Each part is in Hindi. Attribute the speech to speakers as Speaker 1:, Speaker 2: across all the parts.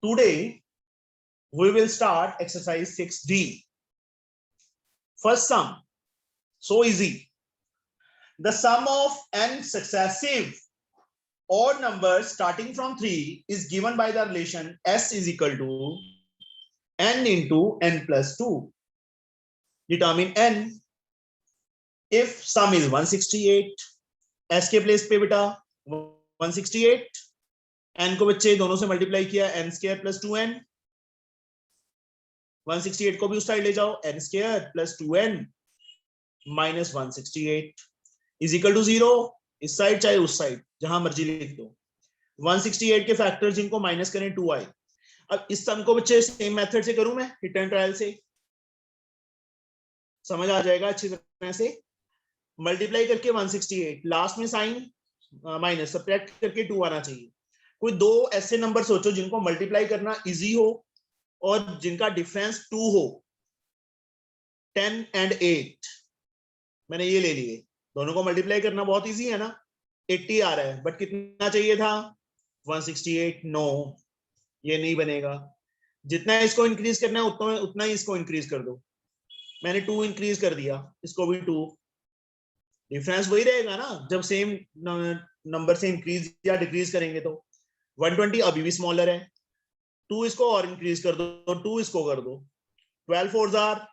Speaker 1: Today we will start exercise 6D. First sum, so easy. The sum of n successive odd numbers starting from 3 is given by the relation S is equal to n into n plus 2. Determine n. If sum is 168, S के प्लेस पे बेटा 168, n को बच्चे दोनों से मल्टीप्लाई किया n स्क्वायर प्लस 2n, 168 को भी उस साइड ले जाओ, n square plus 2n minus 168 is equal to 0. इस साइड चाहे उस साइड जहां मर्जी लिख दो. 168 के फैक्टर जिनको माइनस करें 2 आए. अब इस सम को बच्चे सेम मेथड से करूं मैं, हिट एंड ट्रायल से, समझ आ जाएगा अच्छी तरह से. मल्टीप्लाई करके 168, लास्ट में साइन माइनस, सब्ट्रैक्ट करके 2 आना चाहिए. कोई दो ऐसे नंबर सोचो जिनको मल्टीप्लाई करना इजी हो और जिनका डिफरेंस 2 हो. 10 and 8 मैंने ये ले लिए, दोनों को मल्टीप्लाई करना बहुत इजी है ना. 80 आ रहा है बट कितना चाहिए था 168. नो, ये नहीं बनेगा. जितना इसको इंक्रीज करना है उतना ही इसको इंक्रीज कर दो. मैंने 2 इंक्रीज कर दिया, इसको भी 2. डिफरेंस वही रहेगा ना जब सेम नंबर से इंक्रीज या डिक्रीज करेंगे. तो 120 अभी भी स्मॉलर है, 2 इसको और इंक्रीज कर दो, 2 इसको कर दो. 12 4s are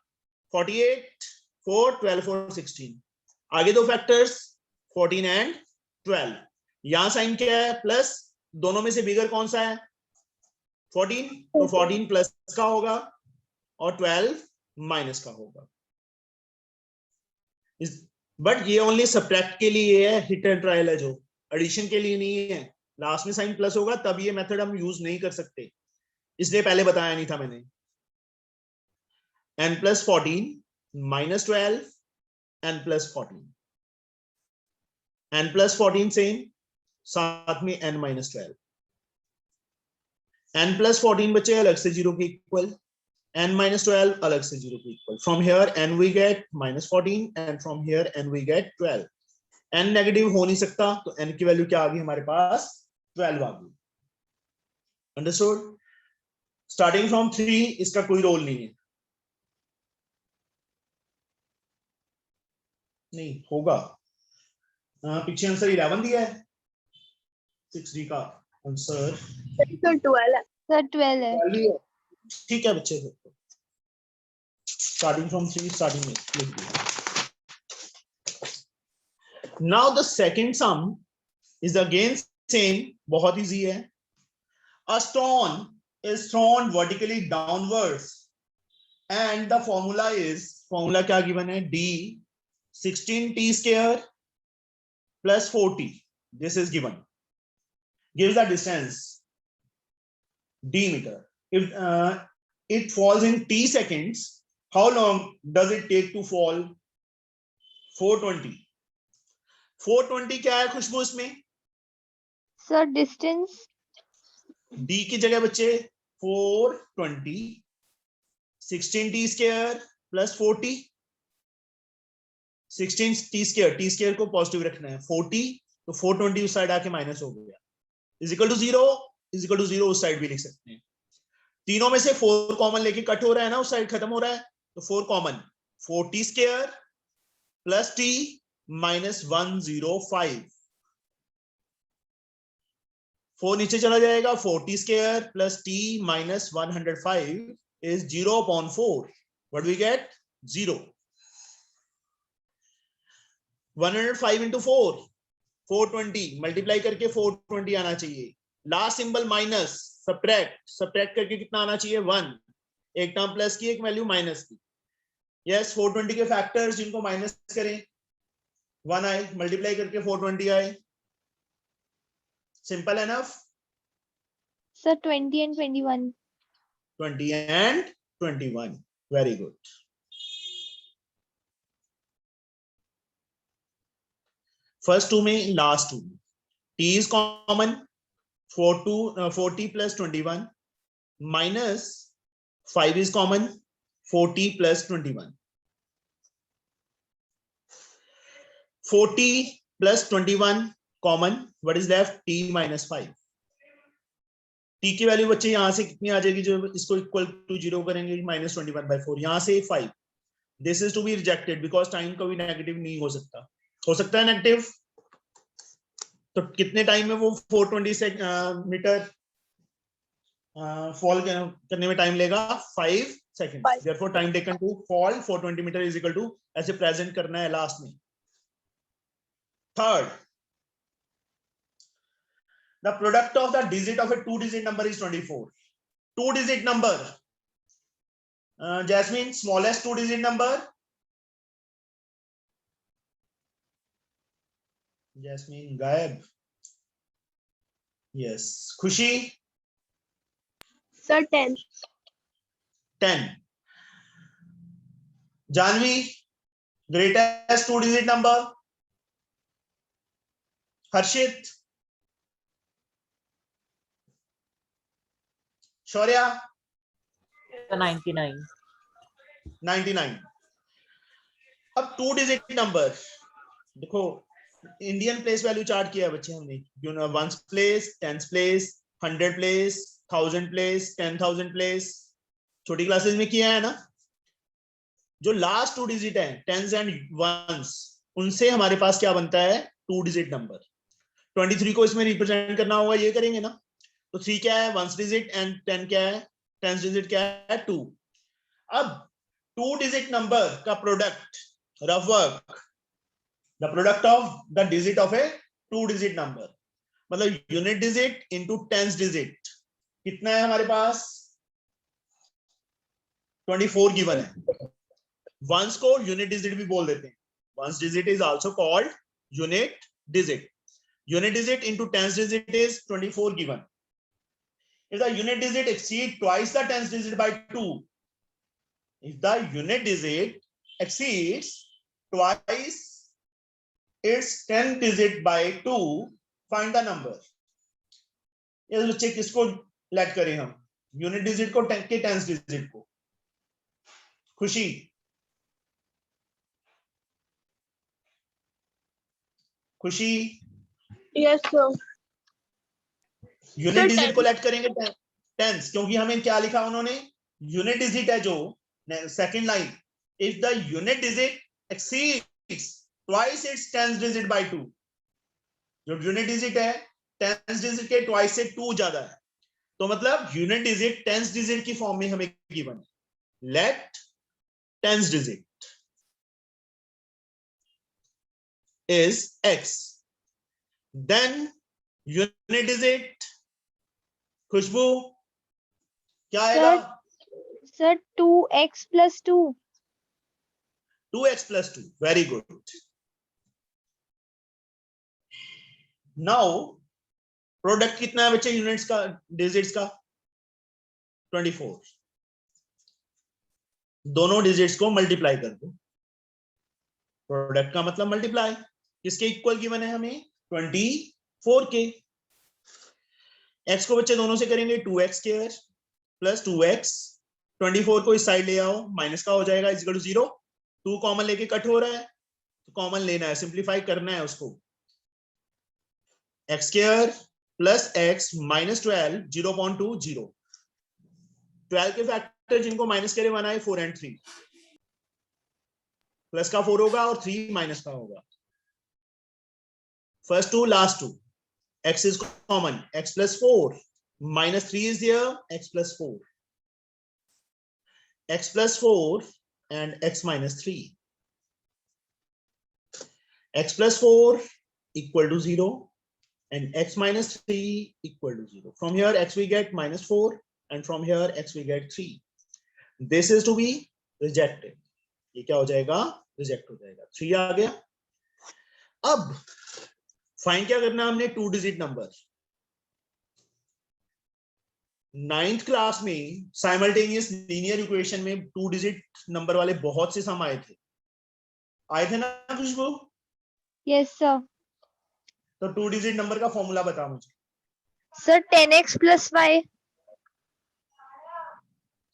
Speaker 1: 48, 4 12 4 16. आगे दो फैक्टर्स 14 and 12. यहां साइन क्या है प्लस, दोनों में से बिगर कौन सा है 14, तो 14 प्लस का होगा और 12 माइनस का होगा. बट ये ओनली सब्ट्रैक्ट के लिए है, हिट एंड ट्रायल है, जो एडिशन के लिए नहीं है. लास्ट में साइन प्लस होगा तब ये मेथड हम यूज नहीं कर सकते, इसलिए पहले बताया नहीं था मैंने. n plus 14 minus 12 n plus 14, n plus 14 same, साथ में n माइनस 12. n प्लस 14 बच्चे अलग से 0 के इक्वल, n minus 12 अलग से 0 के equal. From here n we get minus 14 and from here n we get 12. n negative हो नहीं सकता तो n की वैल्यू क्या आ गई हमारे पास 12 आ गई. अंडरस्टूड. स्टार्टिंग फ्रॉम 3 इसका कोई रोल नहीं है. नहीं होगा, पीछे आंसर 11 दिया है. 6D का आंसर
Speaker 2: सर 12 है. सर 12 है.
Speaker 1: ठीक है बच्चे, starting from 3 starting में लिख दिया. Now the second sum is again same, बहुत easy है. A stone is thrown vertically downwards and the formula क्या given है d 16t square plus 4t. This is given. Gives the distance d meter. If it falls in t seconds, how long does it take to fall? 420. 420 क्या है खुशबू इसमें?
Speaker 2: Sir distance.
Speaker 1: d की जगह बच्चे 420, 16t square plus 40. 16t square, t square को पॉजिटिव रखना है, 40 तो 420 उस साइड आके माइनस हो गया, is equal to 0. Is equal to 0 उस साइड भी लिख सकते हैं. तीनों में से 4 कॉमन लेके कट हो रहा है ना, उस साइड खत्म हो रहा है, तो 4 common, 4t square plus t minus 105. 4 नीचे चला जाएगा, 4t square plus t minus 105 is 0/4. What do we get? 0. 105 into 4 420, multiply करके 420 आना चाहिए. लास्ट सिंबल माइनस, सब्ट्रैक्ट करके कितना आना चाहिए 1. एक टर्म प्लस की, एक वैल्यू माइनस की. यस, 420 के फैक्टर्स जिनको माइनस करें 1 आए, मल्टीप्लाई करके 420 आए. Simple enough.
Speaker 2: Sir 20 and 21.
Speaker 1: 20 and 21. Very good. First two में, last two. t is common. 40 plus 21 minus 5 is common. 40 plus 21. 40 plus 21 common. What is left? T minus 5. t की वैल्यू बच्चे यहाँ से कितनी आ जाएगी, जो इसको इक्वल टू 0 करेंगे -21/4, यहाँ से 5। This is to be rejected because time कभी नेगेटिव नहीं हो सकता। हो सकता है नेगेटिव, तो कितने टाइम में वो 420 मीटर फॉल करने में टाइम लेगा? 5 seconds। therefore time taken to fall 420 meter is equal to, ऐसे प्रेजेंट करना है लास्ट में। Third, the product of the digit of a 2-digit number is 24। 2-digit number, Jasmine, smallest 2-digit number? Jasmine गायब। yes, खुशी?
Speaker 2: Sir, 10.
Speaker 1: 10। Janvi, greatest 2-digit number? Harshit? Shaurya?
Speaker 3: 99।
Speaker 1: 99। अब 2-digit नंबर देखो, इंडियन प्लेस वैल्यू चार्ट किया है बच्चे हमने, you know, 1s place, 10s place, 100 place, 1000 place, 10,000 place, छोटी क्लासेस में किया है ना। जो लास्ट 2 डिजिट है 10s एंड 1s, उनसे हमारे पास क्या बनता है? 2-digit number. 23 को इसमें रिप्रेजेंट करना होगा, ये करेंगे ना। तो 3 क्या है? 1s डिजिट, एंड 10 क्या है? 10s डिजिट क्या है? 2। अब 2-digit नंबर का product, rough work, the product of the digit of a 2-digit number, मतलब unit digit into 10s digit, कितना है हमारे पास? 24 गिवन है। वंस को यूनिट डिजिट भी बोल देते हैं, ones digit is also called unit digit. Unit digit into 10s digit is 24 given. if the unit digit exceed twice the 10s digit by 2, if the unit digit exceeds twice its 10 digit by 2, find the number। ये बच्चे किसको लेट करें हम? यूनिट डिजिट को के 10s डिजिट को। खुशी? खुशी?
Speaker 2: Yes, sir.
Speaker 1: यूनिट डिजिट को लेट करेंगे 10s, क्योंकि हमें क्या लिखा उन्होंने? यूनिट डिजिट है जो second line, if the unit digit exceeds twice its 10s digit bye 2, जो यूनिट डिजिट है 10s डिजिट के ट्वाइस से 2 ज्यादा है, तो मतलब यूनिट डिजिट 10s डिजिट की फॉर्म में हमें गिवन है। Let 10s digit is x, then unit digit, Khushboo क्या आएगा?
Speaker 2: Sir, 2x plus 2.
Speaker 1: 2x plus 2, very good। Now product कितना है बच्चे यूनिट्स का, डिजिट्स का? 24। दोनों डिजिट्स को मल्टीप्लाई कर दो, प्रोडक्ट का मतलब मल्टीप्लाई, किसके इक्वल गिवन है हमें? 24 के। x को बच्चे दोनों से करेंगे 2x स्क्वायर प्लस 2x, 24 को इस साइड ले आओ, माइनस का हो जाएगा, इज इक्वल टू 0। 2 कॉमन लेके कट हो रहा है, तो कॉमन लेना है, सिंप्लीफाई करना है उसको। x square plus x minus 12, 0.2 0। 12 के फैक्टर जिनको माइनस करे 1 आए, 4 एंड 3, प्लस का 4 होगा और 3 माइनस का होगा। First two last two, x is common, x plus 4, minus 3 is there, x plus 4, x plus 4 and x minus 3, x plus 4 equal to 0 and x minus 3 equal to 0. From here x we get minus 4 and from here x we get 3. This is to be rejected. ये क्या हो जाएगा? रिजेक्ट हो जाएगा। 3 आ गया। अब फाइंड क्या करना है हमने? 2-digit number. 9th क्लास में साइमल्टेनियस लीनियर इक्वेशन में 2-digit नंबर वाले बहुत से सम आए थे ना खुशबू?
Speaker 2: Yes, sir.
Speaker 1: तो 2-digit नंबर का फॉर्मूला बता मुझे।
Speaker 2: Sir, 10x plus y.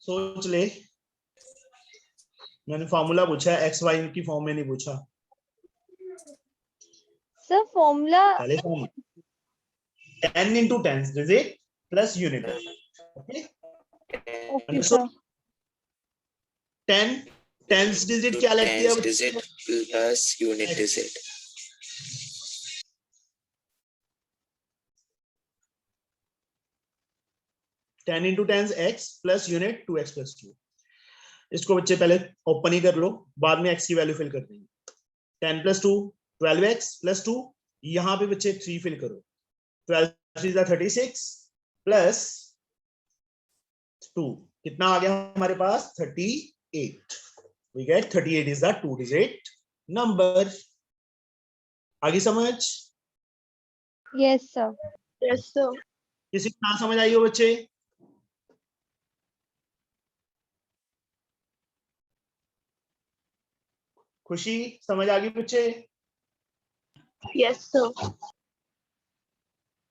Speaker 1: सोच ले, मैंने फॉर्मूला पूछा है, एक्स वाई की फॉर्म में नहीं पूछा।
Speaker 2: Sir, formula.
Speaker 1: पहले formula 10 into 10 digit plus unit. Okay.
Speaker 2: Okay, sir.
Speaker 1: 10 tens digit क्या लगती है?
Speaker 3: Tens digit plus unit digit.
Speaker 1: 10 into 10 x plus unit 2x plus 2. इसको बच्चे पहले ओपन ही कर लो, बाद में x की वैल्यू फिल कर देंगे. 10 plus 2 12x plus 2. यहाँ पे बच्चे 3 फिल करो. 12 3 is 36 plus 2 कितना आ गया हमारे पास? 38. We get 38 is the 2-digit number. आगे समझ?
Speaker 2: Yes, sir.
Speaker 4: Yes, sir.
Speaker 1: किसी को ना समझ आई हो बच्चे? खुशी समझ आ गई बच्चे?
Speaker 4: Yes, sir.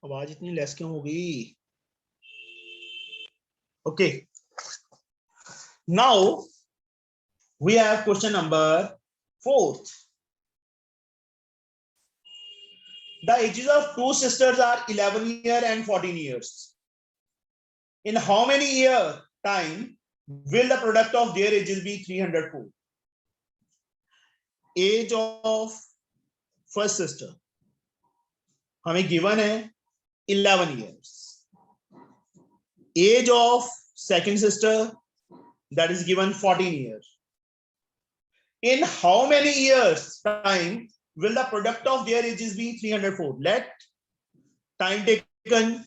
Speaker 1: आवाज इतनी लेस क्यों हो गई? Okay. Now we have question number 4. The ages of two sisters are 11 years and 14 years. In how many year time will the product of their ages be 304? Age of first sister हमें given है 11 years. Age of second sister, that is given 14 years. In how many years time will the product of their ages be 304? Let time taken,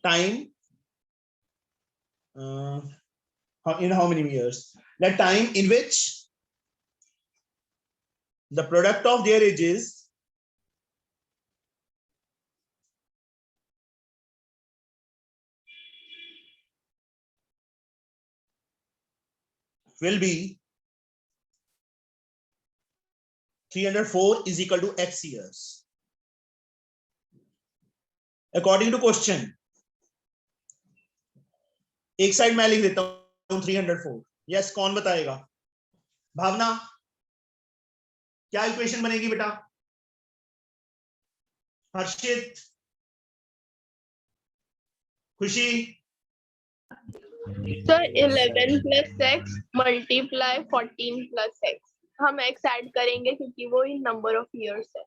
Speaker 1: time in how many years? Let time in which the product of their ages will be 304 is equal to x years. According to question, एक साइड मैं लिख देता हूं 304. यस, कौन बताएगा? भावना, क्या इक्वेशन बनेगी बेटा? हर्षित, खुशी,
Speaker 4: Sir, 11 plus x multiply 14 plus x. हम x ऐड करेंगे क्योंकि वो इन नंबर ऑफ इयर्स है.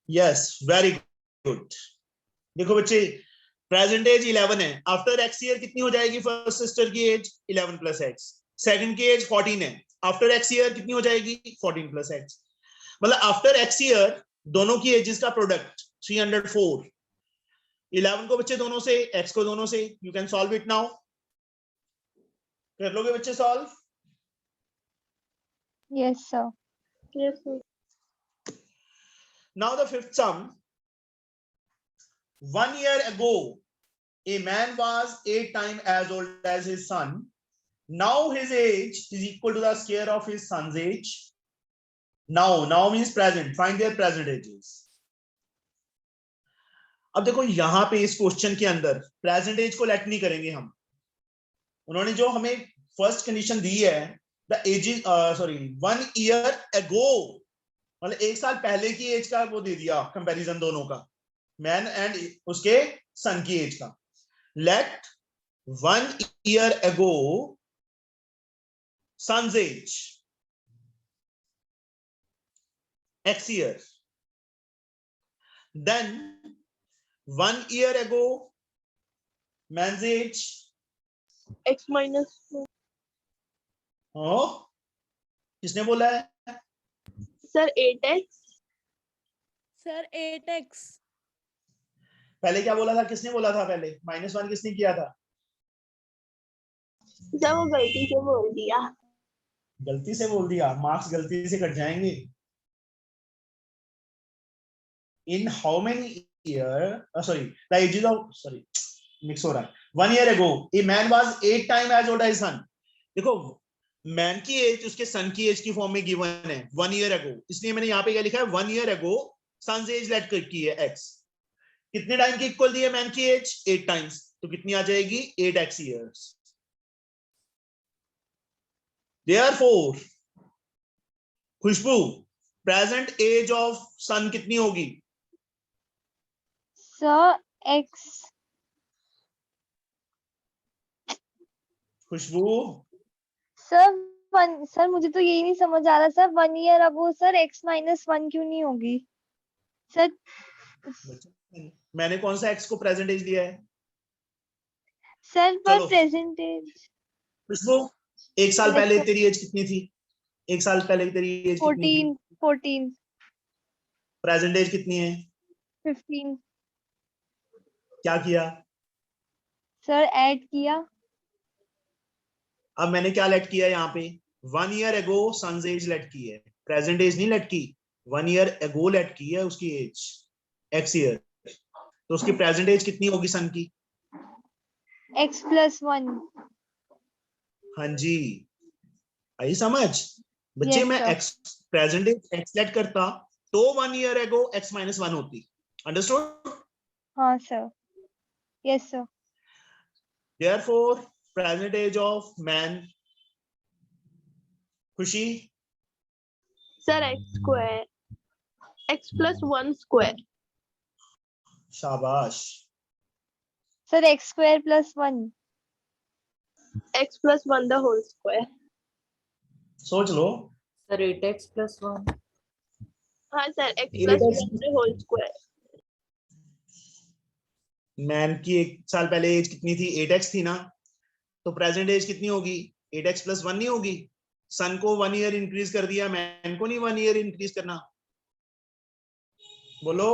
Speaker 1: Yes, very good. देखो बच्चे, प्रेजेंट एज 11 है. आफ्टर एक्स ईयर कितनी हो जाएगी फर्स्ट सिस्टर की एज? 11 plus x. सेकंड की एज 14 है. आफ्टर एक्स ईयर कितनी हो जाएगी? 14 प्लस एक्स. मतलब आफ्टर एक्स ईयर दोनों की एजेस का प्रोडक्ट 304. 11 को बच्चे दोनों से, x को दोनों से. You can solve it now. कर लोगे बच्चे solve?
Speaker 2: Yes, sir.
Speaker 4: Yes, sir.
Speaker 1: Now the fifth sum. 1 year ago, a man was 8 times as old as his son. Now his age is equal to the square of his son's age. Now means present. Find their present ages. अब देखो यहां पे इस क्वेश्चन के अंदर प्रेजेंट एज को लेट नहीं करेंगे हम. उन्होंने जो हमें फर्स्ट कंडीशन दी है, द एज 1 ईयर अगो, मतलब 1 साल पहले की एज का वो दे दिया कंपैरिजन दोनों का, मैन एंड उसके सन की एज का. Let 1 year ago son's age x year, then 1 year ago man's age
Speaker 4: x minus 2.
Speaker 1: oh, किसने बोला है?
Speaker 4: Sir, 8x.
Speaker 5: Sir 8x.
Speaker 1: पहले क्या बोला था? किसने बोला था पहले? -1 किसने किया था?
Speaker 4: सर वो गलती से बोल दिया.
Speaker 1: गलती से बोल दिया? मार्क्स गलती से कट जाएंगे. In how many year? The ages of mix हो रहा है. 1 year ago, a man was 8 times as old as his son. देखो, मैन की एज उसके सन की एज की फॉर्म में गिवन है 1 year ago. इसलिए मैंने यहाँ पे क्या लिखा है? 1 year ago son's age let की है x. कितने टाइम की इक्वल दी है मैन की एज? 8 टाइम्स. तो कितनी आ जाएगी? 8x years. Therefore, Khushboo, present age of son कितनी होगी?
Speaker 2: Sir, x
Speaker 1: Khushboo
Speaker 2: sir sir मुझे तो यही नहीं समझ आ रहा sir 1 year ago sir x -1 क्यों नहीं होगी सर?
Speaker 1: मैंने कौन सा एक्स को प्रेजेंट एज दिया है?
Speaker 2: सर पर
Speaker 1: चलो
Speaker 2: प्रेजेंटेज
Speaker 1: खुशबू, एक साल
Speaker 2: Yes,
Speaker 1: पहले
Speaker 2: sir.
Speaker 1: तेरी एज कितनी थी? एक साल पहले तेरी एज कितनी थी?
Speaker 2: 14
Speaker 1: प्रेजेंट एज कितनी है?
Speaker 2: 15
Speaker 1: क्या किया?
Speaker 2: सर ऐड किया।
Speaker 1: अब मैंने क्या लेट किया यहाँ पे? 1 ईयर एगो सन्स एज लेट की है, प्रेजेंट एज नहीं लेट की। 1 ईयर एगो लेट की है उसकी एज, एक्स ईयर। तो उसकी प्रेजेंट एज कितनी होगी सन की?
Speaker 2: x +1
Speaker 1: हाँ जी, आई समझ? बच्चे
Speaker 2: Yes,
Speaker 1: मैं
Speaker 2: sir.
Speaker 1: X present age x let करता तो 1 ईयर एगो x -1 होती। अंडरस्टूड?
Speaker 2: हाँ sir. Yes, sir.
Speaker 1: Therefore present age of man, Khushi?
Speaker 4: Sir x + 1 square.
Speaker 1: शाबाश।
Speaker 2: Sir x² + 1
Speaker 4: x + 1 the whole square.
Speaker 1: सोच लो।
Speaker 6: सर 8x + 1
Speaker 4: हाँ sir, x + 1 the whole square.
Speaker 1: Man की एक साल पहले एज कितनी थी? 8x थी ना, तो प्रेजेंट एज कितनी होगी? 8x + 1 नहीं होगी? सन को 1 ईयर इंक्रीज कर दिया, मैन को नहीं 1 ईयर इंक्रीज करना। बोलो।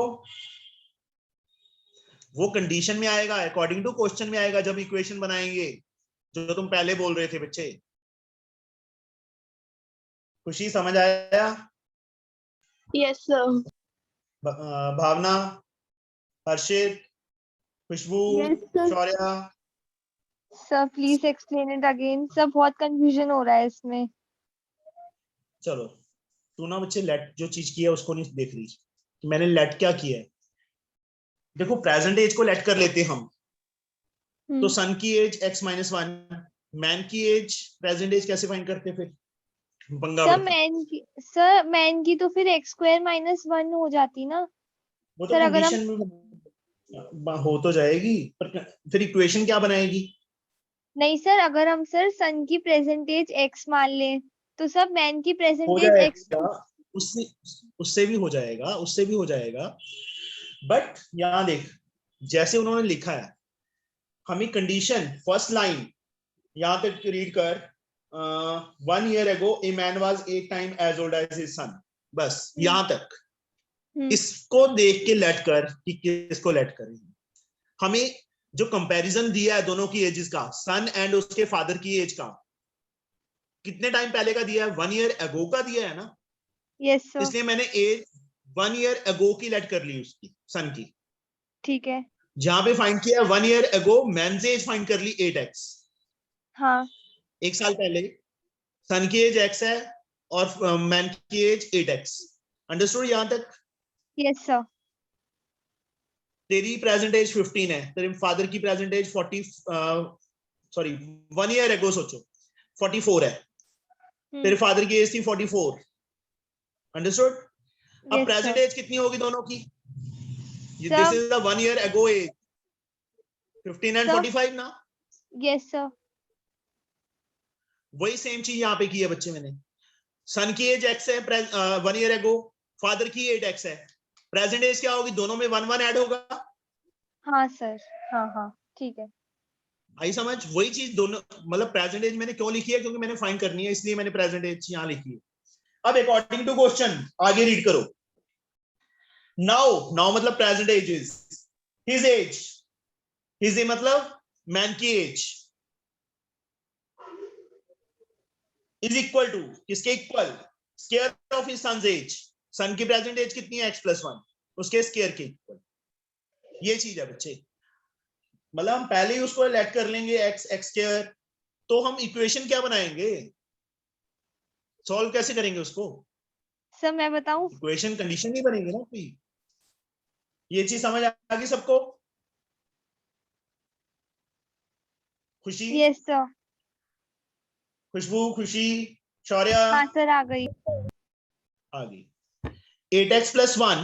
Speaker 1: वो कंडीशन में आएगा, अकॉर्डिंग टू क्वेश्चन में आएगा जब इक्वेशन बनाएंगे, जो तुम पहले बोल रहे थे बच्चे। खुशी समझ आया?
Speaker 4: Yes sir.
Speaker 1: Bhavna, Harshit, Khushboo,
Speaker 4: Yes, sir.
Speaker 1: Shaurya?
Speaker 2: Sir please explain it again sir, बहुत कंफ्यूजन हो रहा है इसमें।
Speaker 1: चलो, तू ना बच्चे लेट जो चीज की है उसको नहीं देख रही, मैंने लेट क्या किया है। देखो प्रेजेंट एज को लेट कर लेते हम, तो सन की एज x -1, मैन की एज प्रेजेंट एज कैसे फाइंड करते फिर? पंगा
Speaker 2: सर
Speaker 1: बढ़ता।
Speaker 2: मैन की तो फिर x² -1 हो जाती ना
Speaker 1: वो तो
Speaker 2: सर, अगर हम
Speaker 1: कंडीशन में हो तो जाएगी, पर फिर इक्वेशन क्या बनाएगी?
Speaker 2: नहीं सर, अगर हम सर सन की प्रेजेंटेज x मान लें तो सब मैन की
Speaker 1: हो
Speaker 2: प्रेजेंटेज x।
Speaker 1: जाएगा, उससे उससे भी हो जाएगा, उससे भी हो जाएगा। बट यहां देख, जैसे उन्होंने लिखा है, हमें कंडीशन फर्स्ट लाइन यहां तक रीड कर, 1 year ago a man was 8 time age old age his son, बस यहां तक। इसको देख के लेट कर कि किसको लेट करेंगे। हमें जो कंपैरिजन दिया है दोनों की एजेस का, सन एंड उसके फादर की एज का, कितने टाइम पहले का दिया है? 1 ईयर एगो का दिया है ना,
Speaker 2: यस सर।
Speaker 1: इसलिए मैंने एज 1 ईयर एगो की लेट कर ली उसकी, सन की।
Speaker 2: ठीक है।
Speaker 1: जहां पे फाइंड किया 1 ईयर एगो, मैन से एज फाइंड कर ली 8x,
Speaker 2: हाँ
Speaker 1: एक साल पहले। सन की एज x है और मैन की एज 8x। अंडरस्टूड यहां तक?
Speaker 2: Yes sir.
Speaker 1: तेरी प्रेजेंट एज 15 है, तेरे फादर की प्रेजेंट एज 40, सॉरी 1 ईयर एगो सोचो 44 है, तेरे फादर की एज थी 44। अंडरस्टूड? अब प्रेजेंट एज कितनी होगी दोनों की? This is the 1 year ago age, 15 and 45 ना।
Speaker 2: Yes sir.
Speaker 1: वही सेम चीज यहाँ पे की है बच्चे मैंने। सन की एज x है 1 ईयर एगो, फादर की 8x है, प्रेजेंट एज क्या होगी? दोनों में 1 1 ऐड होगा।
Speaker 2: हाँ सर। हाँ हाँ ठीक है।
Speaker 1: आई समझ? वही चीज दोनों, मतलब प्रेजेंट एज मैंने क्यों लिखी है? क्योंकि मैंने फाइंड करनी है, इसलिए मैंने प्रेजेंट एज यहाँ लिखी है। अब अकॉर्डिंग टू क्वेश्चन आगे रीड करो। नाउ मतलब present age is his age, his age मतलब मैन की एज इज इक्वल टू किसके इक्वल? Square of his son's age. Son की प्रेजेंट एज कितनी है? x + 1, उसके स्क्वायर के इक्वल। ये चीज है बच्चे, मतलब हम पहले ही उसको लेट कर लेंगे x स्क्वायर, तो हम इक्वेशन क्या बनाएंगे? सॉल्व कैसे करेंगे उसको?
Speaker 2: सर मैं बताऊं?
Speaker 1: इक्वेशन कंडीशन नहीं बनेगी ना कोई। ये चीज समझ आ गई सबको? खुशी?
Speaker 2: Yes sir.
Speaker 1: खुशबू, खुशी, शौर्या?
Speaker 2: हाँ सर आ गई।
Speaker 1: आ गई। 8x + 1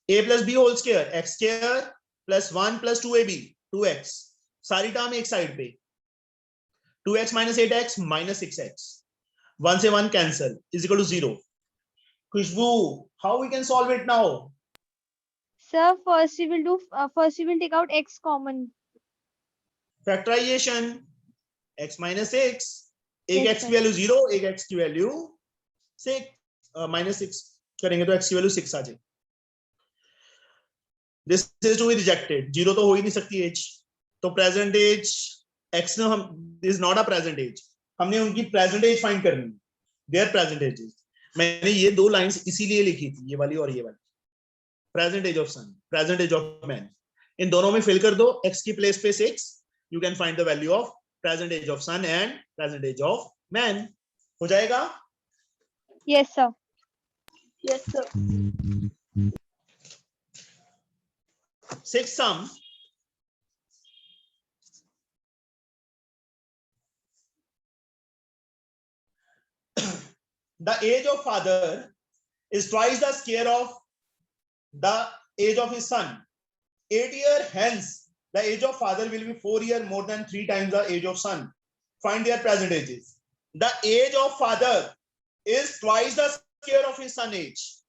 Speaker 1: a + b whole square, x square plus 1 plus 2ab 2x, सारी टर्म एक साइड पे, 2x minus 8x minus 6x, 1 से 1 cancel is equal to 0. Khushbu, how we can solve it now?
Speaker 2: Sir, first we will take out x common.
Speaker 1: Factorization, x minus 6, एक
Speaker 2: Yes,
Speaker 1: x
Speaker 2: sir.
Speaker 1: की वैल्यू 0, एक x की वैल्यू 6, minus 6 करेंगे तो x की वैल्यू 6 आ जाएगी. This is to be rejected. 0 तो हो ही नहीं सकती age. तो present age x ने हम, this is not a present age. हमने उनकी present age find करनी, their present ages. मैंने ये दो लाइंस इसीलिए लिखी थी, ये वाली और ये वाली. Present age of son, present age of man. इन दोनों में fill कर दो, x की place पे 6, you can find the value of present age of son and present age of man. हो जाएगा?
Speaker 2: Yes, sir.
Speaker 4: Yes, sir.
Speaker 1: 6 sum. The age of father is twice the square of the age of his son. 8 years hence, the age of father will be 4 years more than 3 times the age of son. Find their present ages. The age of father is twice the square of his son age.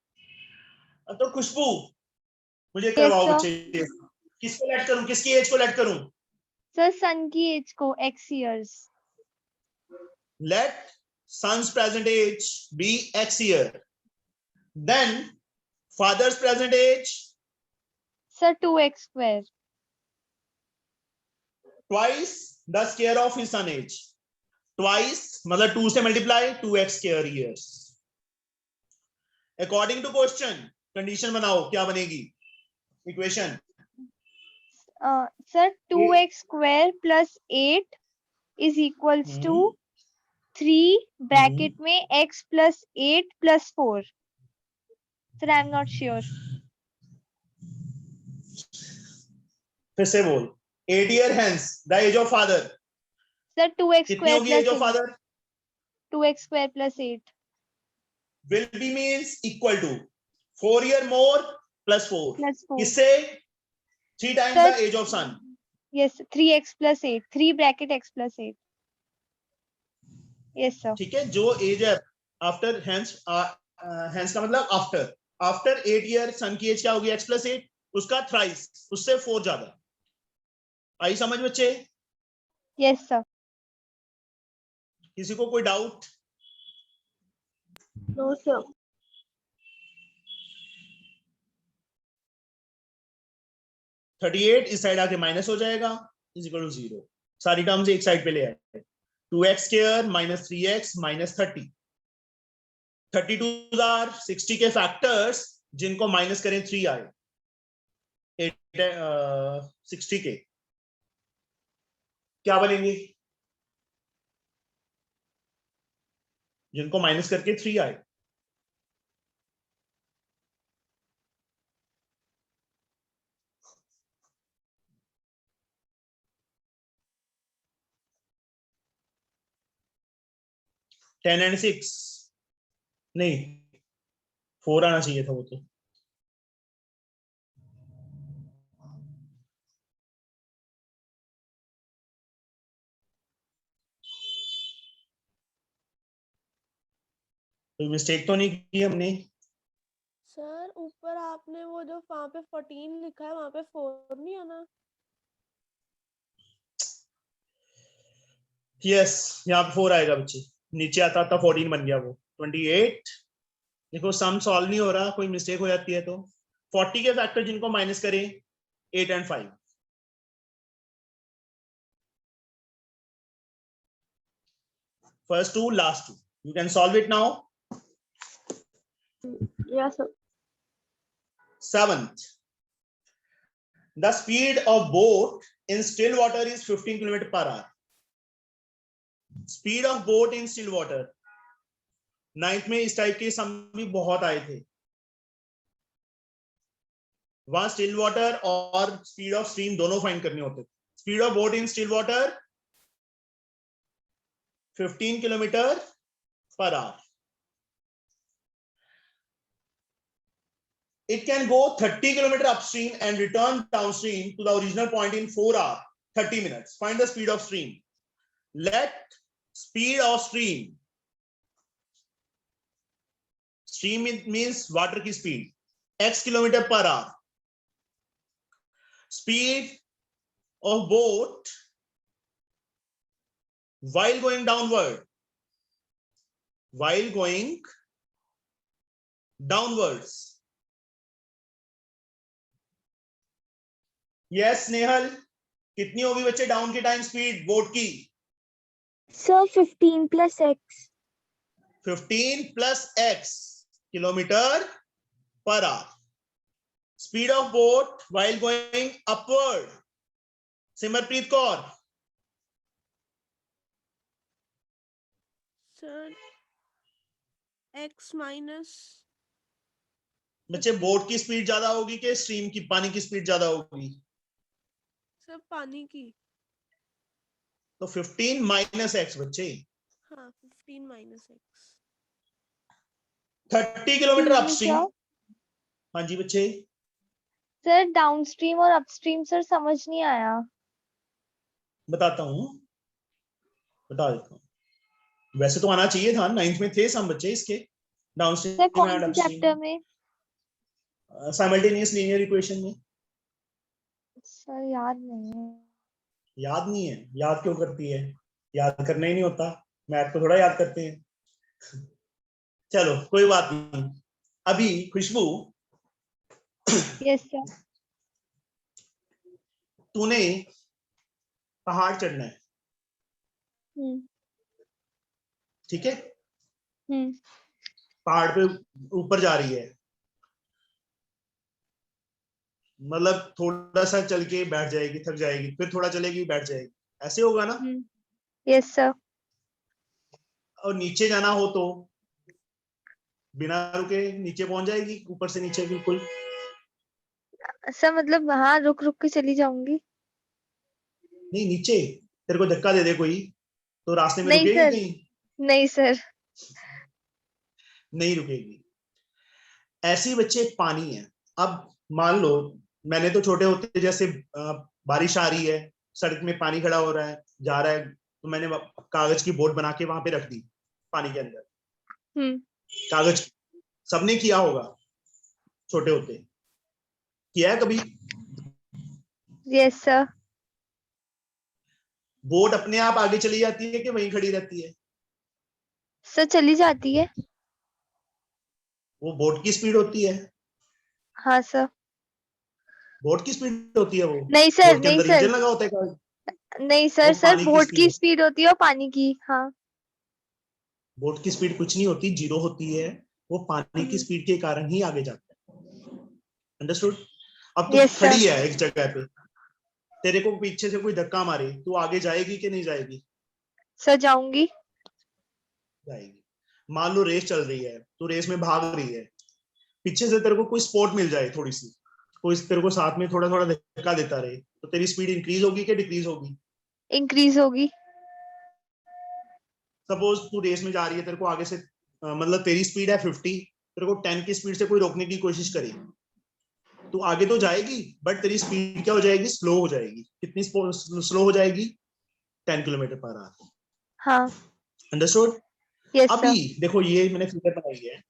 Speaker 1: तो खुशबू मुझे करवाओ
Speaker 2: sir.
Speaker 1: बच्चे, किसको लेट करूं, किसकी एज को लेट करूं?
Speaker 2: Sir, son की age को x years.
Speaker 1: Let son's present age be x year. Then father's present age
Speaker 2: Sir, 2x square.
Speaker 1: twice the square of his son age. Twice मतलब 2 से multiply 2x square years. According to question, condition बनाओ, क्या बनेगी equation?
Speaker 2: Sir, 2x square plus 8 is equals to 3 bracket में x plus 8 plus 4. Sir, I am not sure.
Speaker 1: फिर से बोल. 8 year hence the age of father.
Speaker 2: Sir, 2x
Speaker 1: कितनी
Speaker 2: square
Speaker 1: होगी
Speaker 2: plus
Speaker 1: age of
Speaker 2: 8.
Speaker 1: father?
Speaker 2: 2x square plus 8.
Speaker 1: Will be means equal to 4 year more plus 4.
Speaker 2: Plus 4.
Speaker 1: किससे? 3 times
Speaker 2: Sir,
Speaker 1: the age of son.
Speaker 2: yes, 3x plus 8. 3 bracket x plus 8. Yes, sir.
Speaker 1: ठीक है, जो एज है आफ्टर hence hence का मतलब आफ्टर 8 ईयर सन की एज क्या होगी x plus 8, उसका थ्राइस, उससे 4 ज्यादा. आई समझ बच्चे?
Speaker 2: Yes, sir.
Speaker 1: किसी को कोई doubt?
Speaker 4: No, sir.
Speaker 1: Thirty eight इस साइड आके माइनस हो जाएगा, इज इक्वल टू 0. सारी टर्म्स एक साइड पे ले आए. 2x square minus 3x minus 30. 32 are 60 के फैक्टर्स जिनको माइनस करें 3 आए. 60 के क्या बनेंगे जिनको माइनस करके 3 आए? टेन एंड 6 नहीं, 4 आना चाहिए था वो तो. कोई मिस्टेक तो नहीं की हमने?
Speaker 5: सर ऊपर आपने वो जो वहाँ पे 14 लिखा है वहाँ पे 4 नहीं आना?
Speaker 1: यस, यहाँ पे 4 आएगा बच्चे, नीचे आता था 14 बन गया वो 28. देखो सम सॉल्व नहीं हो रहा, कोई मिस्टेक हो जाती है तो. 40 के फैक्टर जिनको माइनस करें 8 and 5. First two, last two. You can solve it now.
Speaker 4: Yes, sir.
Speaker 1: 7th. The speed of boat in still water is 15 km per hour. Speed of boat in still water. 9th में इस टाइप के सम भी बहुत आए थे. वहां स्टिल वाटर और स्पीड ऑफ स्ट्रीम दोनों फाइंड करने होते थे. Speed of boat in still water 15 kilometre per our. it can go 30 km upstream and return downstream to the original point in 4 hours 30 minutes. Find the speed of stream. Let speed of stream means water की speed, x kilometer per hour. Speed of boat while going downward, downwards. Yes, Nehal, कितनी होगी बच्चे डाउन की टाइम स्पीड बोट की?
Speaker 2: Sir, 15 plus x.
Speaker 1: 15 plus x kilometer per hour. Speed of boat while going upward. Simarpreet Kaur.
Speaker 5: Sir x minus
Speaker 1: बच्चे बोट की स्पीड ज्यादा होगी कि स्ट्रीम की, पानी की स्पीड ज्यादा होगी?
Speaker 5: सर पानी की।
Speaker 1: तो 15 माइनस एक्स बच्चे,
Speaker 5: हाँ 15 minus x।
Speaker 1: 30 kilometre upstream. हाँ जी बच्चे,
Speaker 2: सर डाउनस्ट्रीम और अपस्ट्रीम सर समझ नहीं आया।
Speaker 1: बताता हूँ, बता देता हूँ। वैसे तो आना चाहिए था, 9th में थे सब बच्चे इसके,
Speaker 2: सर
Speaker 1: डाउनस्ट्रीम
Speaker 2: कौन
Speaker 1: एंड
Speaker 2: से
Speaker 1: अपस्ट्रीम,
Speaker 2: चैप्टर में?
Speaker 1: साइमल्टेनियस लीनियर इक्वेशन में।
Speaker 2: सर याद नहीं है।
Speaker 1: याद नहीं है? याद क्यों करती है? याद करना ही नहीं होता, मैथ को थोड़ा याद करते हैं। चलो कोई बात नहीं। अभी खुशबू,
Speaker 2: यस सर।
Speaker 1: तूने पहाड़ चढ़ना है, ठीक है? पहाड़ पे ऊपर जा रही है, मतलब थोड़ा सा चल के बैठ जाएगी, थक जाएगी, फिर थोड़ा चलेगी, बैठ जाएगी, ऐसे होगा ना?
Speaker 2: Yes sir.
Speaker 1: और नीचे जाना हो तो बिना रुके नीचे पहुंच जाएगी, ऊपर से नीचे बिल्कुल।
Speaker 2: सर मतलब हाँ रुक रुक के चली जाऊंगी।
Speaker 1: नहीं, नीचे तेरे को धक्का दे दे कोई तो रास्ते में
Speaker 2: नहीं
Speaker 1: रुकेगी
Speaker 2: सर,
Speaker 1: कहीं?
Speaker 2: नहीं सर।
Speaker 1: नहीं रुकेगी। ऐसी बच्चे पानी है। अब मान लो मैंने तो छोटे होते जैसे बारिश आ रही है, सड़क में पानी खड़ा हो रहा है, जा रहा है, तो मैंने कागज की बोट बना के वहां पे रख दी पानी के अंदर। कागज सबने किया होगा छोटे होते, किया है कभी?
Speaker 2: Yes sir.
Speaker 1: बोट अपने आप आगे चली जाती है कि वहीं खड़ी रहती है?
Speaker 2: सर चली जाती है।
Speaker 1: वो बोट की स्पीड होती है।
Speaker 2: हाँ सर।
Speaker 1: बोट की स्पीड होती है वो?
Speaker 2: नहीं सर,
Speaker 1: बोट के
Speaker 2: नहीं
Speaker 1: अंदर
Speaker 2: सर,
Speaker 1: इंजन लगा होता है का?
Speaker 2: नहीं सर,
Speaker 1: वो
Speaker 2: सर
Speaker 1: पानी की
Speaker 2: बोट
Speaker 1: स्पीड
Speaker 2: की
Speaker 1: है।
Speaker 2: स्पीड होती है और पानी की। हाँ
Speaker 1: बोट की स्पीड कुछ नहीं होती, जीरो होती है। वो पानी की स्पीड के कारण ही आगे जाता है। अंडरस्टूड? अब तू
Speaker 2: यस
Speaker 1: खड़ी
Speaker 2: सर।
Speaker 1: है एक जगह पे, तेरे को पीछे से कोई धक्का मारे, तू आगे जाएगी कि नहीं जाएगी?
Speaker 2: सर जाऊंगी।
Speaker 1: जाएगी। मान लो रेस चल रही है, तू रेस में भाग रही है, पीछे से तेरे को कोई स्पोर्ट मिल जाए, थोड़ी सी कोई तेरे को साथ में थोड़ा थोड़ा धक्का देता रहे, तो तेरी स्पीड इंक्रीज होगी कि डिक्रीज होगी?
Speaker 2: इंक्रीज होगी।
Speaker 1: सपोज तू रेस में जा रही है, तेरे को आगे से मतलब तेरी स्पीड है 50, तेरे को 10 की स्पीड से कोई रोकने की कोशिश करे, तो आगे तो जाएगी, बट तेरी स्पीड क्या हो जाएगी? स्लो हो जाएगी। कितनी स्लो हो जाएगी? 10 किलोमीटर पर आवर।
Speaker 2: हाँ
Speaker 1: अंडरस्टूड?
Speaker 2: यस
Speaker 1: अभी
Speaker 2: सर।
Speaker 1: देखो ये मैंने फिगर बनाई है,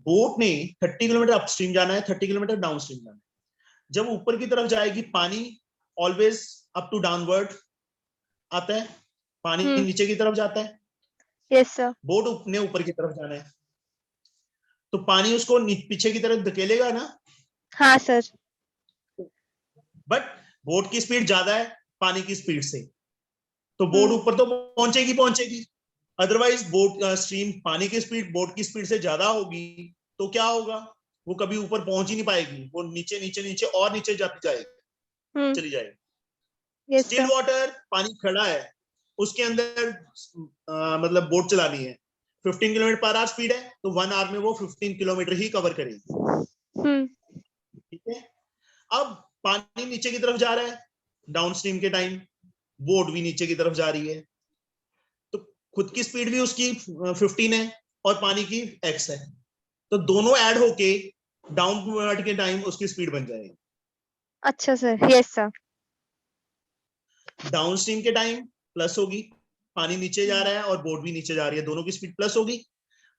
Speaker 1: बोट ने 30 किलोमीटर अपस्ट्रीम जाना है, 30 किलोमीटर डाउनस्ट्रीम जाना है। जब ऊपर की तरफ जाएगी, पानी ऑलवेज अप टू डाउनवर्ड आता है, पानी नीचे की तरफ जाता है।
Speaker 2: Yes sir.
Speaker 1: बोट ने ऊपर की तरफ जाना है, तो पानी उसको पीछे की तरफ धकेलेगा ना?
Speaker 2: हाँ सर।
Speaker 1: बट बोट की स्पीड ज्यादा है पानी की स्पीड से, तो बोट ऊपर तो पहुंचेगी पहुंचेगी। अदरवाइज बोट स्ट्रीम पानी की स्पीड बोट की स्पीड से ज्यादा होगी, तो क्या होगा? वो कभी ऊपर पहुंच ही नहीं पाएगी, वो नीचे नीचे नीचे और नीचे जाती जाएगी, चली जाएगी।
Speaker 2: Yes
Speaker 1: still
Speaker 2: sir.
Speaker 1: वाटर, पानी खड़ा है, उसके अंदर मतलब बोट चलानी है, 15 किलोमीटर पर आवर स्पीड है, तो 1 आवर में वो 15 किलोमीटर ही कवर करेगी। ठीक है? अब पानी नीचे की तरफ जा रहा है डाउनस्ट्रीम के टाइम, बोट भी नीचे की तरफ जा रही है, तो खुद की स्पीड भी उसकी 15 है और पानी की x है, तो दोनों ऐड होके डाउनवर्ड के टाइम उसकी स्पीड बन जाएगी।
Speaker 2: अच्छा सर, यस सर।
Speaker 1: डाउनस्ट्रीम के टाइम प्लस होगी, पानी नीचे जा रहा है और बोट भी नीचे जा रही है, दोनों की स्पीड प्लस होगी।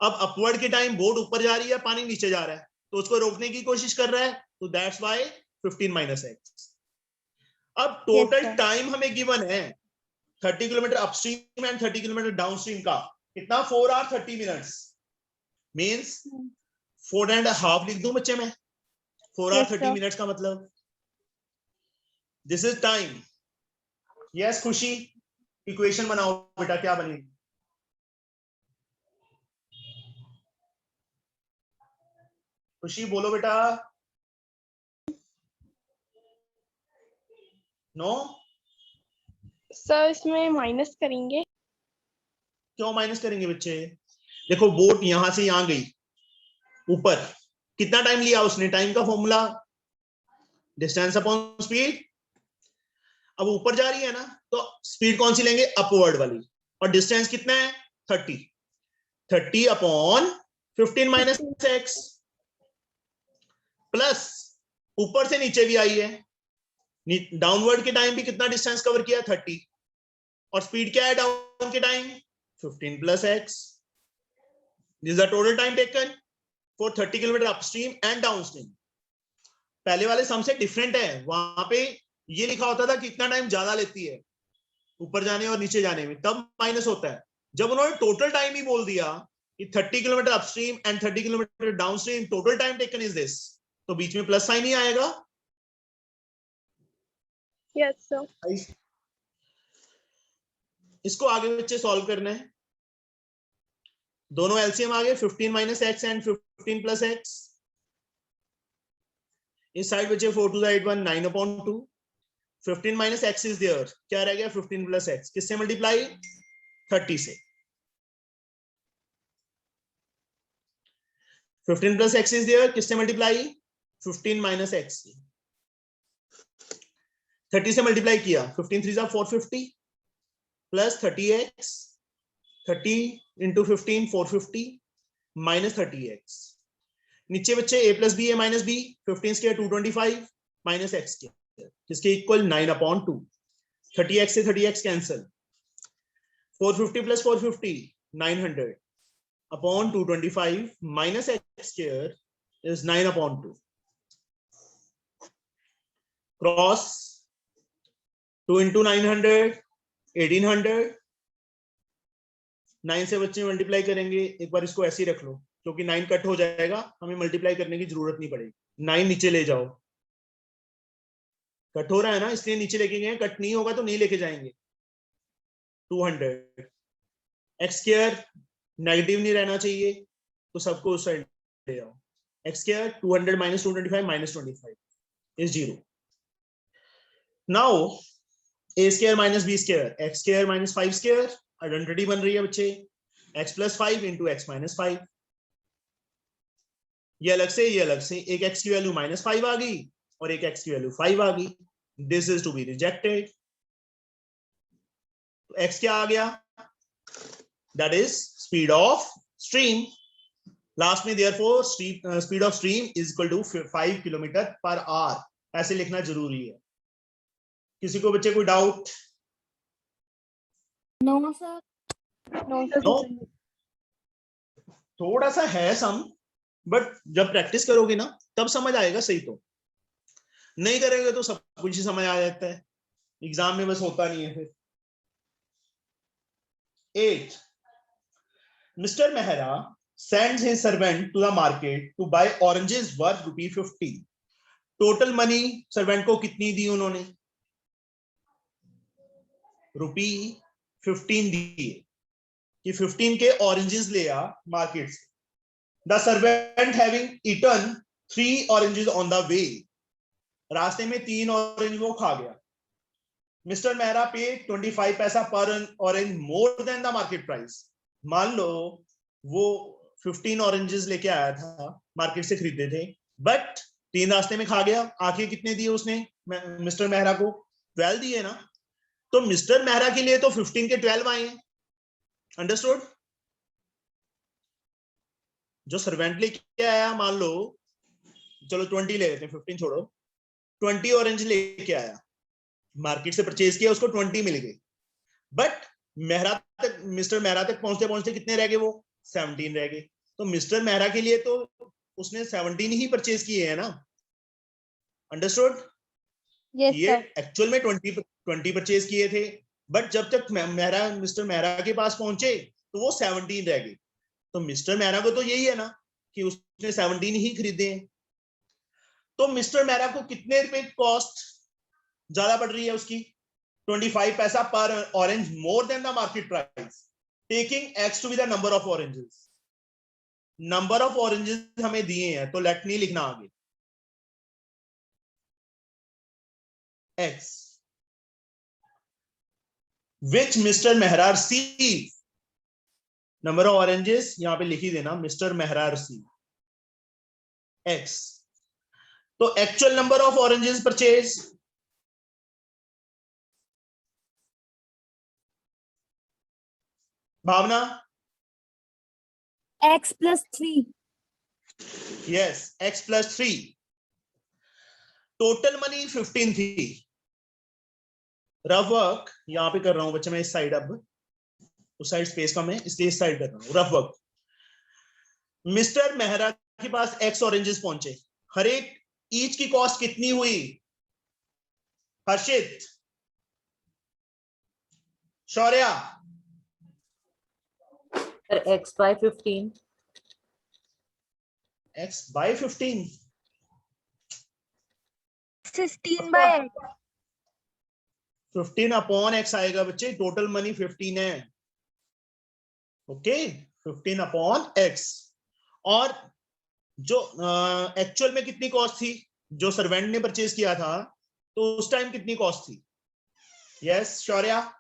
Speaker 1: अब अपवर्ड के टाइम बोट ऊपर जा रही है, पानी नीचे जा रहा है, तो उसको रोकने की कोशिश कर रहा है, तो दैट्स व्हाई 15 माइनस एक्स। अब टोटल
Speaker 2: sir.
Speaker 1: टाइम हमें गिवन है 30 kilometre upstream and 30 kilometre downstream का, कितना 4 आवर 30 मिनट्स, मींस 4.5 लिख दूं बच्चे में, 4 आवर
Speaker 2: Yes,
Speaker 1: 30
Speaker 2: sir.
Speaker 1: मिनट्स का मतलब दिस इज टाइम। यस खुशी, इक्वेशन बनाओ बेटा, क्या बनेगी? खुशी बोलो बेटा। नो?
Speaker 4: सर इसमें माइनस करेंगे।
Speaker 1: क्यों माइनस करेंगे बच्चे? देखो बोट यहां से यहां गई ऊपर, कितना टाइम लिया उसने? टाइम का फॉर्मूला डिस्टेंस अपॉन स्पीड। अब ऊपर जा रही है ना, तो स्पीड कौन सी लेंगे? अपवर्ड वाली। और डिस्टेंस कितना है? 30। 30 अपॉन 15 माइनस एक्स, प्लस ऊपर से नीचे भी आई है, डाउनवर्ड के टाइम भी कितना डिस्टेंस कवर किया? 30। और स्पीड क्या है डाउन के time? 15 plus x. This is the total time taken for 30 kilometre upstream and downstream. पहले वाले सम से डिफरेंट है, वहां पे ये लिखा होता था कितना टाइम ज्यादा लेती है ऊपर जाने और नीचे जाने में, तब माइनस होता है। जब उन्होंने टोटल टाइम ही बोल दिया कि 30 kilometre upstream and 30 kilometre downstream, total time taken is this, तो बीच में प्लस साइन ही आएगा।
Speaker 4: Yes sir.
Speaker 1: इसको आगे बच्चे सॉल्व करना है। दोनों एलसीएम आ गए, 15 minus x and 15 plus x. इस साइड बच्चे 4 to the 8 1 9 upon 2। 15 minus x is there, क्या रह गया? 15 प्लस एक्स। किससे मल्टीप्लाई? 30 से। 15 प्लस एक्स इज देयर, किससे मल्टीप्लाई? 15 माइनस एक्स से। 30 से मल्टीप्लाई किया, 15 3 450 plus 30x, 30 into 15 450 minus 30x। नीचे बच्चे a plus b, a minus b, 15 square 225 minus x square, जिसके इक्वल 9 अपॉन 2। 30x से 30x cancel, 450 plus 450 900 upon 225 minus x square is 9 upon 2। Cross 2 into 900 1800। 9 से बच्चे मल्टीप्लाई करेंगे, एक बार इसको ऐसे ही रख लो, क्योंकि 9 कट हो जाएगा, हमें मल्टीप्लाई करने की जरूरत नहीं पड़ेगी। 9 नीचे ले जाओ, कट हो रहा है ना, इसलिए नीचे लेके गए, कट नहीं होगा तो नहीं लेके जाएंगे। 200 एक्स स्क्वायर नेगेटिव नहीं रहना चाहिए, तो सबको उस साइड ले जाओ। X square 200 minus 225 minus 25 is 0। Now a square minus b square, x square minus 5 square, identity बन रही है बच्चे, x plus 5 into x minus 5। ये अलग से, ये अलग से, एक x की वैल्यू माइनस 5 आ गई और एक x की वैल्यू 5 आ गई। This is to be rejected. तो x क्या आ गया? That is speed of stream. Last में therefore speed of stream is equal to 5 kilometre per hour, ऐसे लिखना जरूरी है। किसी को बच्चे कोई डाउट?
Speaker 5: No sir.
Speaker 1: नो? थोड़ा सा है सम, बट जब प्रैक्टिस करोगे ना तब समझ आएगा सही। तो नहीं करेंगे तो सब कुछ ही समझ आ जाता है, एग्जाम में बस होता नहीं है फिर। 8 Mr. Mehra sends his servant to the market to buy oranges worth ₹50। Total money servant को कितनी दी उन्होंने? ₹15 दिए कि 15 के ऑरेंजेस ले आ मार्केट से। The servant having eaten 3 oranges on the way, रास्ते में 3 ऑरेंज वो खा गया। मिस्टर मेहरा पे 25 पैसा पर orange more than the market price. मान लो वो 15 ऑरेंजेस लेके आया था, मार्केट से खरीदे थे, बट 3 रास्ते में खा गया। आके कितने दिए उसने मिस्टर मेहरा को? 12 दिए ना। तो मिस्टर मेहरा के लिए तो 15 के 12 आए हैं। अंडरस्टूड? जो सर्वेंट लेके आया, मान लो चलो 20 ले लेते हैं, 15 छोड़ो। 20 ऑरेंज लेके आया, मार्केट से परचेज किया, उसको 20 मिल गए, बट मेहरा तक, मिस्टर मेहरा तक पहुंचते पहुंचते कितने रह गए? वो 17 रह गए। तो मिस्टर मेहरा के लिए तो उसने 17 ही परचेज किए हैं ना, अंडरस्टूड?
Speaker 2: यस
Speaker 1: ये
Speaker 2: सर।
Speaker 1: एक्चुअल में 20 परचेज किए थे, बट जब तक मेहरा मिस्टर मेहरा के पास पहुंचे तो वो 17 रह गए। तो मिस्टर मेहरा को तो यही है ना कि उसने 17 ही खरीदे हैं। तो मिस्टर मेहरा को कितने रुपए कॉस्ट ज्यादा पड़ रही है उसकी? 25 पैसा पर orange more than the market price, taking x to be the number of oranges. Number of oranges हमें दिए हैं, तो लेट नहीं लिखना आगे, x which mister Mehra sees, number of oranges यहां पे लिख ही देना, मिस्टर मेहरा सी एक्स। तो actual number of oranges purchase, Bhavna?
Speaker 7: x plus 3.
Speaker 1: Yes, x plus 3। Total money 15 थी। रफ वर्क यहां पे कर रहा हूं बच्चे मैं, इस साइड, अब उस साइड स्पेस कम है इसलिए इस साइड कर रहा हूं। रफ वर्क, मिस्टर मेहरा के पास एक्स ऑरेंजेस पहुंचे, हर एक ईच की कॉस्ट कितनी हुई? Harshit, Shaurya?
Speaker 6: Sir, x by 15.
Speaker 1: X by 15,
Speaker 7: 15 by 8.
Speaker 1: 15 upon x आएगा बच्चे, टोटल मनी 15 है। Okay, 15 upon x. और जो एक्चुअल में कितनी कॉस्ट थी जो सर्वेंट ने परचेज किया था, तो उस टाइम कितनी कॉस्ट थी? Yes Shaurya?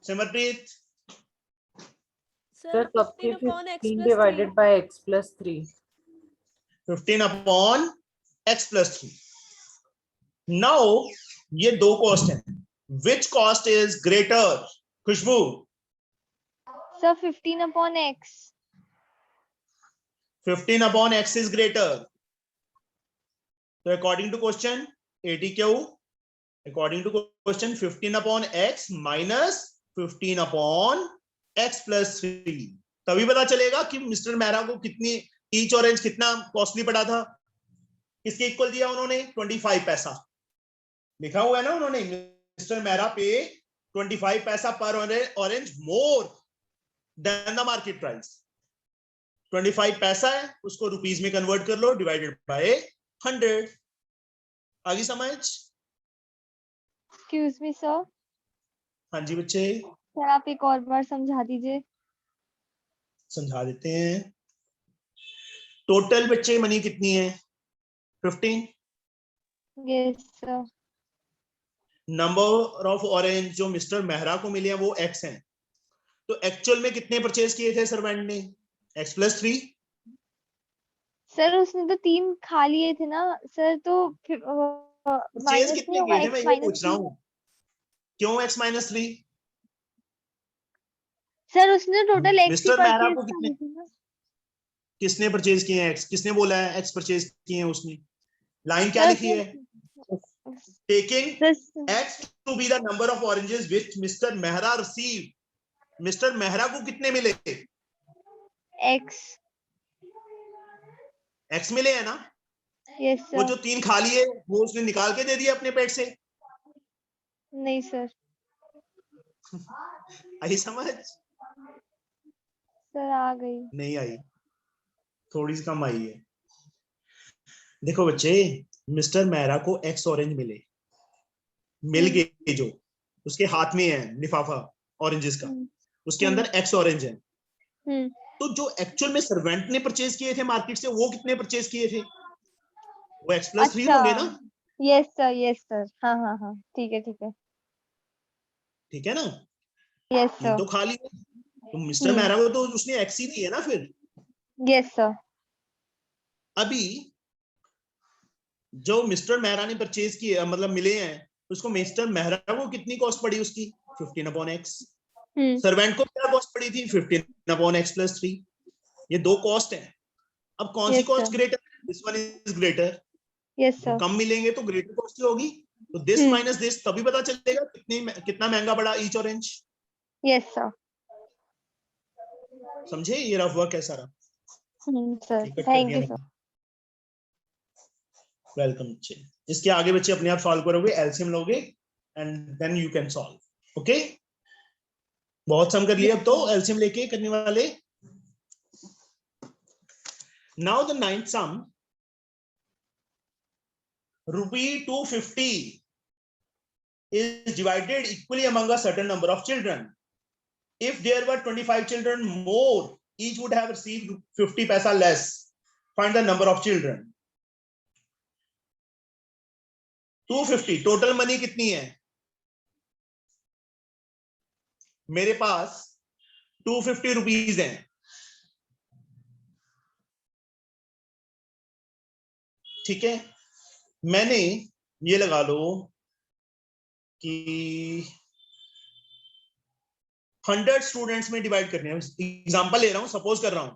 Speaker 1: Simarpreet?
Speaker 6: Sir,
Speaker 5: sir
Speaker 6: cupcake
Speaker 5: 15 upon x
Speaker 6: 15
Speaker 5: plus 3.
Speaker 6: divided by x plus 3.
Speaker 1: 15 upon x plus 3। Now ये दो कॉस्ट है, which cost is greater? Khushboo?
Speaker 2: Sir 15 upon x.
Speaker 1: 15 upon x is greater. तो अकॉर्डिंग टू क्वेश्चन 80 क्यों? According to question 15 upon x minus 15 upon x plus 3। तभी पता चलेगा कि मिस्टर मेहरा को कितनी ईच ऑरेंज कितना कॉस्टली पड़ा था। किसके इक्वल दिया उन्होंने? 25 पैसा लिखा हुआ है ना उन्होंने, मिस्टर मेहरा पे 25 पैसा पर orange more than the market price. 25 पैसा है, उसको रुपीज में कन्वर्ट कर लो, डिवाइडेड बाय 100। आगे समझ?
Speaker 2: एक्सक्यूज मी सर,
Speaker 1: हाँ जी बच्चे,
Speaker 2: सर आप एक और बार समझा दीजिए।
Speaker 1: समझा देते हैं। टोटल बच्चे मनी कितनी है? 15।
Speaker 2: Yes sir.
Speaker 1: Number of orange जो मिस्टर मेहरा को मिले हैं वो एक्स हैं। तो एक्चुअल में कितने परचेज किए थे सर्वेंट ने? X plus 3।
Speaker 2: सर उसने तो 3 खा लिए थे ना सर, तो
Speaker 1: परचेज
Speaker 2: माइनस
Speaker 1: कितने
Speaker 2: नहीं होगा,
Speaker 1: किए थे
Speaker 2: x
Speaker 1: मैं ये
Speaker 2: माइनस
Speaker 1: पूछ रहा हूँ। क्यों एक्स माइनस 3?
Speaker 2: सर उसने टोटल x ही
Speaker 1: मिस्टर मेहरा
Speaker 2: परचेज
Speaker 1: को कितने,
Speaker 2: किए थे ना।
Speaker 1: किसने परचेज किए हैं एक्स? किसने बोला है एक्स परचेज किए हैं? उसने लाइन क्या
Speaker 2: सर
Speaker 1: लिखी है? Taking
Speaker 2: sir
Speaker 1: x to be the number of oranges which mister Mehra receive. Mister Mehra को कितने मिले?
Speaker 2: x।
Speaker 1: एक्स मिले हैं ना?
Speaker 2: यस
Speaker 1: वो
Speaker 2: सर।
Speaker 1: जो 3 खा लिए वो उसने निकाल के दे दिया अपने पेट से।
Speaker 2: नहीं सर।
Speaker 1: आई समझ?
Speaker 2: सर आ गई।
Speaker 1: नहीं आई, थोड़ी सी कम आई है। देखो बच्चे, मिस्टर मेहरा को एक्स ऑरेंज मिल गए, जो उसके हाथ में है लिफाफा ऑरेंजेस का, उसके अंदर एक्स ऑरेंज है। तो जो एक्चुअल में सर्वेंट ने परचेज किए थे मार्केट से, वो कितने परचेज किए थे? वो एक्स प्लस 3 होंगे ना?
Speaker 2: Yes sir. हाँ हाँ हाँ, ठीक है
Speaker 1: ठीक है ना?
Speaker 2: Yes
Speaker 1: 3
Speaker 2: sir.
Speaker 1: तो खा लिए, तो मिस्टर मेहरा को तो उसने एक्स ही दिए ना फिर।
Speaker 2: Yes sir.
Speaker 1: अभी जो मिस्टर मेहरा ने परचेज किए मतलब मिले हैं, उसको मिस्टर मेहरा को कितनी कॉस्ट पड़ी उसकी? 15 अपॉन एक्स। सर्वेंट को क्या कॉस्ट पड़ी थी? 15 अपॉन एक्स प्लस 3। ये दो कॉस्ट है, अब कौन सी
Speaker 2: Yes,
Speaker 1: cost
Speaker 2: sir.
Speaker 1: Greater? This one is greater.
Speaker 2: Yes, sir.
Speaker 1: कम मिलेंगे तो ग्रेटर कॉस्ट होगी, तो दिस माइनस दिस, तभी पता चलेगा कितना महंगा पड़ा ईच ऑरेंज।
Speaker 2: Yes, sir.
Speaker 1: समझे? ये रफ वर्क है सारा।
Speaker 2: Sir.
Speaker 1: कट कर
Speaker 2: Thank
Speaker 1: दिया
Speaker 2: you,
Speaker 1: मैंने।
Speaker 2: sir.
Speaker 1: वेलकम बच्चे। इसके आगे बच्चे अपने आप सॉल्व करोगे, एलसीएम लोगे and then you can solve. Okay, बहुत सम कर लिए अब तो एलसीएम लेके करने वाले। Now the ninth sum, ₹250 is divided equally among a certain number of children. If there were 25 children more, each would have received 50 paisa less. Find the number of children. 250 total money कितनी है? मेरे पास 250 रुपीज हैं, ठीक है। मैंने ये लगा लो कि 100 स्टूडेंट्स में डिवाइड करने हैं, एग्जांपल ले रहा हूं, सपोज कर रहा हूं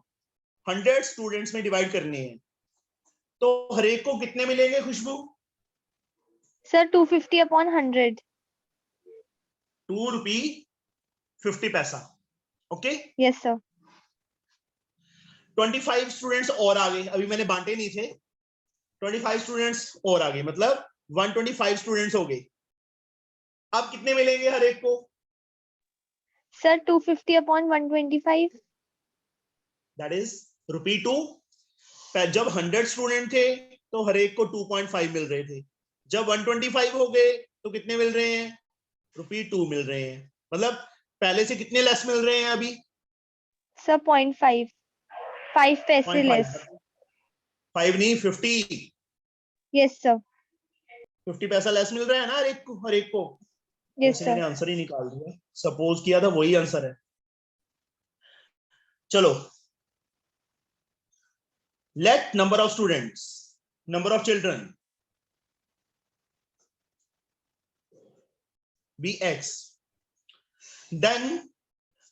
Speaker 1: 100 स्टूडेंट्स में डिवाइड करने हैं, तो हर एक को कितने मिलेंगे खुशबू?
Speaker 2: Sir, 250 upon 100.
Speaker 1: ₹2.50। Okay,
Speaker 2: Yes, sir.
Speaker 1: 25 students और आ गए, अभी मैंने बांटे नहीं थे, 25 स्टूडेंट्स और आ गए, मतलब 125 स्टूडेंट्स हो गए। अब कितने मिलेंगे हर एक को?
Speaker 2: Sir, 250 upon 125.
Speaker 1: That is ₹2। जब 100 स्टूडेंट थे तो हर एक को 2.5 मिल रहे थे, जब 125 हो गए तो कितने मिल रहे हैं? ₹2 मिल रहे हैं, मतलब पहले से कितने लेस मिल रहे हैं अभी?
Speaker 2: Sir, 0.5. 5 paise
Speaker 1: 0.5
Speaker 2: less.
Speaker 1: 5 नहीं, 50
Speaker 2: Yes, sir.
Speaker 1: 50 पैसा लेस मिल रहा है ना हर एक को, हर एक को।
Speaker 2: Yes,
Speaker 1: वैसे
Speaker 2: sir.
Speaker 1: मैंने आंसर ही निकाल दिया, सपोज किया था वही आंसर है। चलो, let number of students, number of children be x, then